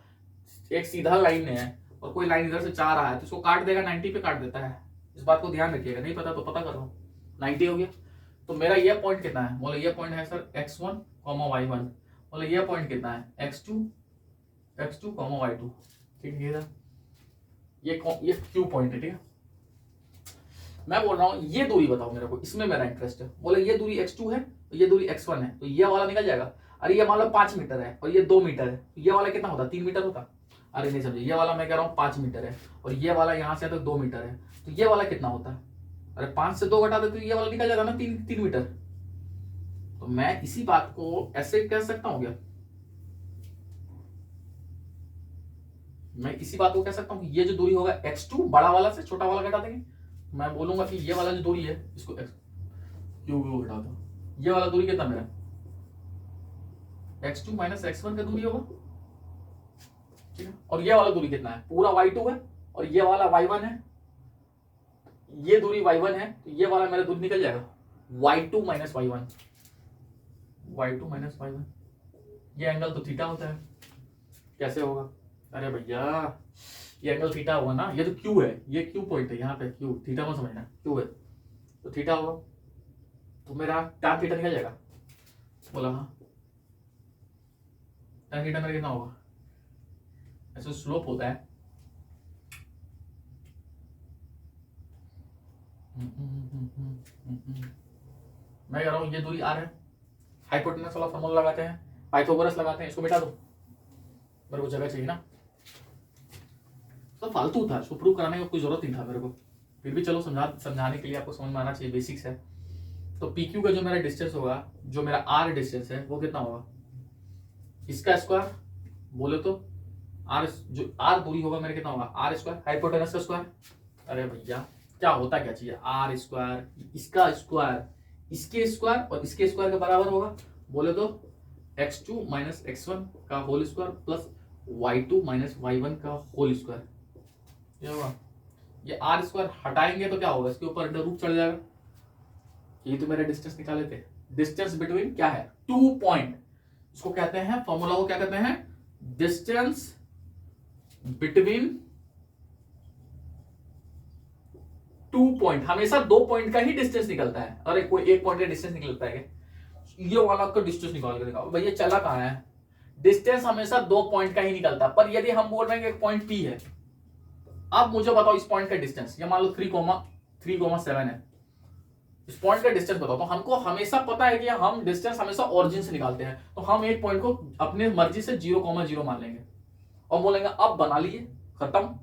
एक सीधा लाइन है और कोई लाइन इधर से जा रहा है तो इसको काट देगा, 90 पे काट देता है। इस बात को ध्यान रखिएगा, नहीं पता तो पता कर लो। 90 हो गया। तो मेरा ये पॉइंट कितना है? बोले ये पॉइंट है सर x1, y1। बोले ये पॉइंट कितना है? x2, y2। ठीक है, ये Q पॉइंट है, ठीक है। मैं बोल रहा हूँ ये दूरी बताओ मेरे को, इसमें मेरा इंटरेस्ट है। बोले ये दूरी x2 है, तो ये दूरी x1 है, तो ये वाला निकल जाएगा। अरे ये मान लो 5 मीटर है और ये 2 मीटर है, तो ये वाला कितना होता? 3 मीटर होता। अरे नहीं समझे, ये वाला मैं कह रहा हूँ 5 मीटर है और ये वाला यहाँ से तो 2 मीटर है, तो ये वाला कितना होता है? अरे 5 से 2 घटा दे तो ये वाला निकल जाता ना 3 मीटर। तो मैं इसी बात को ऐसे कह सकता हूँ क्या? मैं इसी बात को कह सकता हूँ कि ये जो दूरी होगा x2, बड़ा वाला से छोटा वाला घटा देंगे, मैं बोलूंगा कि ये वाला जो दूरी है इसको क्यों घटा दो, ये वाला दूरी कितना मेरा? x2 माइनस x1 का दूरी होगा, ठीक है। और ये वाला दूरी कितना है? पूरा y2 है और ये वाला y1 है, ये दूरी y1 है, तो ये वाला मेरा दूरी निकल जाएगा y2 minus y1, y2 minus y1। ये एंगल तो थीटा होता है, कैसे होगा? अरे भैया ये एंगल थीटा होगा ना, ये तो Q है, ये Q पॉइंट है यहाँ पे, Q, थीटा मत समझना, Q है तो थीटा होगा, तो मेरा tan थीटा निकल जाएगा। बोला हाँ। tan थीटा मेरा कितना होगा? ऐसे स्लोप होता है, मैं कह रहा हूँ ये दूरी r है। हाइपोटेनस वाला फॉर्मूला लगाते हैं, पाइथागोरस लगाते हैं, इसको मिटा दो, मेरे को जगह चाहिए ना। तो फालतू था, इसको प्रूव कराने का कोई जरूरत नहीं था मेरे को, फिर भी चलो समझाने के लिए आपको समझ में आना चाहिए, बेसिक्स है। तो PQ का जो मेरा डिस्टेंस होगा, जो मेरा R डिस्टेंस है, वो कितना होगा? इसका स्क्वायर बोले तो R, जो R दूरी होगा मेरा कितना होगा? R स्क्वायर, हाइपोटेनस का स्क्वायर। अरे भैया क्या होता क्या चाहिए? R स्क्वायर, इसका स्क्वायर, इसके स्क्वायर और इसके स्क्वायर के बराबर होगा, बोले तो x2 माइनस x1 का whole square plus y2 minus y1 का होल स्क्वायर। क्या होगा? ये r स्क्वायर हटाएंगे तो क्या होगा? इसके ऊपर अंडर रूट चढ़ जाएगा। ये तो मेरा डिस्टेंस निकाले थे, डिस्टेंस बिटवीन क्या है? 2 पॉइंट। इसको कहते हैं, फॉर्मूला को क्या कहते हैं? Distance between 2 point. हमेशा 2 पॉइंट का ही डिस्टेंस निकलता है। अरे कोई एक पॉइंट का डिस्टेंस निकलता है क्या? ये वाला का डिस्टेंस निकाल के दिखाओ भैया, चला कहां है? डिस्टेंस हमेशा 2 पॉइंट का ही निकलता है। पर यदि हम बोल रहे हैं कि एक पॉइंट P है, अब मुझे बताओ इस पॉइंट का डिस्टेंस, ये मान लो 3,7 है, इस पॉइंट का डिस्टेंस बताओ। तो हमको हमेशा पता है कि हम डिस्टेंस हमेशा ओरिजिन से निकालते हैं, तो हम एक पॉइंट को अपने मर्जी से 0,0 मान लेंगे और बोलेंगे अब बना लिए, खत्म,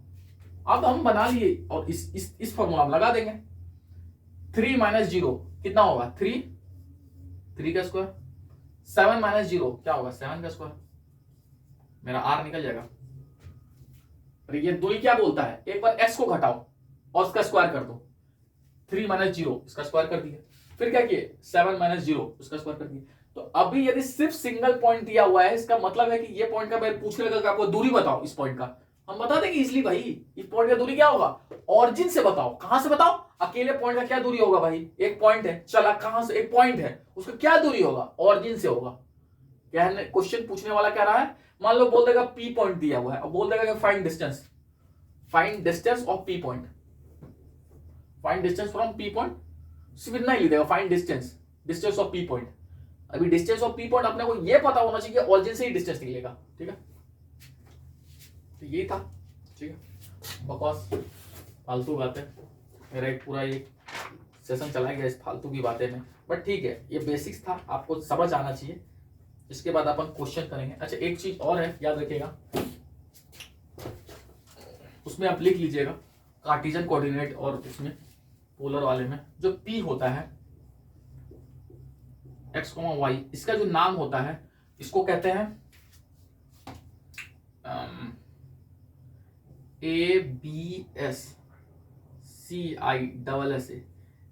अब हम बना लिए, और इस फॉर्मूला में लगा देंगे। 3 माइनस 0 कितना होगा? 3 का स्क्वायर, 7 माइनस 0 क्या होगा? 7 का स्क्वायर, मेरा R निकल जाएगा। ये दूरी क्या बोलता है? एक बार x को घटाओ और उसका स्क्वायर कर दो, 3 माइनस 0 इसका स्क्वायर कर दिया, फिर क्या किए? 7 माइनस 0 उसका स्क्वायर कर दिया। तो अभी यदि सिर्फ सिंगल पॉइंट दिया हुआ है, इसका मतलब है कि ये पॉइंट का मैं पूछने लगा आपको दूरी बताओ इस पॉइंट का, हम बता देंगे इजली भाई, इस पॉइंट का दूरी क्या होगा? ऑरिजिन से बताओ। कहां से बताओ? अकेले पॉइंट का क्या दूरी होगा भाई? एक पॉइंट है, चला कहां से? एक पॉइंट है, उसका क्या दूरी होगा? ऑरिजिन से होगा। कहने क्वेश्चन पूछने वाला क्या रहा है? मान लो बोल देगा P पॉइंट दिया हुआ है और बोल देगा find distance of P point, find distance from P point, सिर्फ इतना ही लिख देगा, find distance of P point. अभी डिस्टेंस ऑफ P पॉइंट अपने को ये पता होना चाहिए कि ऑरिजिन से ही डिस्टेंस निकलेगा, ठीक है। तो ये था, ठीक है, बकवास फालतू बातें, मेरा एक पूरा ये सेशन चला गया इस फालतू की बातें में, बट ठीक है, ये बेसिक्स था, आपको समझ आना चाहिए। इसके बाद अपन क्वेश्चन करेंगे। अच्छा एक चीज और है, याद रखिएगा, उसमें आप लिख लीजिएगा कार्टेशियन कोऑर्डिनेट और उसमें पोलर वाले में जो P होता है x, y, इसका जो नाम होता है इसको कहते हैं ABSCISSA,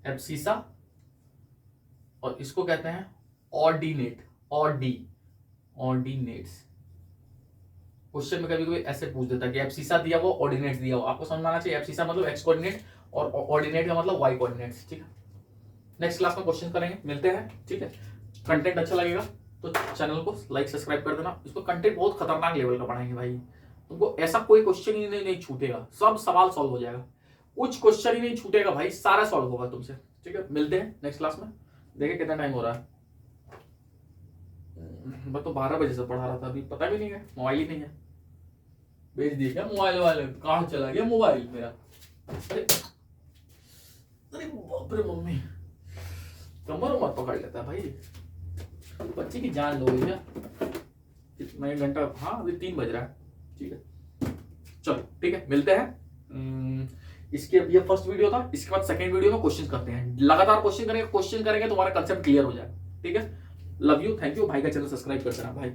एब्सिसा, और इसको कहते हैं ऑर्डिनेट, ऑर्डिनेट्स। क्वेश्चन में कभी कभी ऐसे पूछ देता है कि एब्सिसा दिया हुआ, ऑर्डिनेट्स दिया हुआ, आपको समझ में आना चाहिए एब्सिसा मतलब एक्स कोऑर्डिनेट और ऑर्डिनेट का मतलब वाई कोऑर्डिनेट्स। ठीक है, नेक्स्ट क्लास में क्वेश्चन करेंगे, मिलते हैं। ठीक है, कंटेंट अच्छा लगेगा तो चैनल को लाइक सब्सक्राइब कर देना। इसको कंटेंट बहुत खतरनाक लेवल का पढ़ाएंगे भाई, तुमको ऐसा कोई क्वेश्चन ही नहीं छूटेगा, सब सवाल सॉल्व हो जाएगा, कुछ क्वेश्चन ही नहीं छूटेगा भाई, सारा सॉल्व होगा तुमसे। ठीक है, मिलते हैं नेक्स्ट क्लास में। देखिए कितना टाइम हो रहा है, मैं तो 12 बजे से पढ़ा रहा था, अभी पता भी नहीं है, मोबाइल ही नहीं है। भेज दिए क्या मोबाइल वाले, कहाँ चला गया मोबाइल मेरा? अरे अरे बाप रे मम्मी, कमर उमर पकड़ लेता है भाई, बच्चे की जान लोगे क्या? कितना एक घंटा, हाँ अभी 3 बज रहा है। ठीक है चलो, ठीक है मिलते हैं। इसके ये फर्स्ट वीडियो था, इसके बाद सेकंड वीडियो में क्वेश्चन करते हैं, लगातार क्वेश्चन करेंगे तुम्हारा कंसेप्ट क्लियर हो जाए। ठीक है, लव यू, थैंक यू, भाई का चैनल सब्सक्राइब कर देना भाई।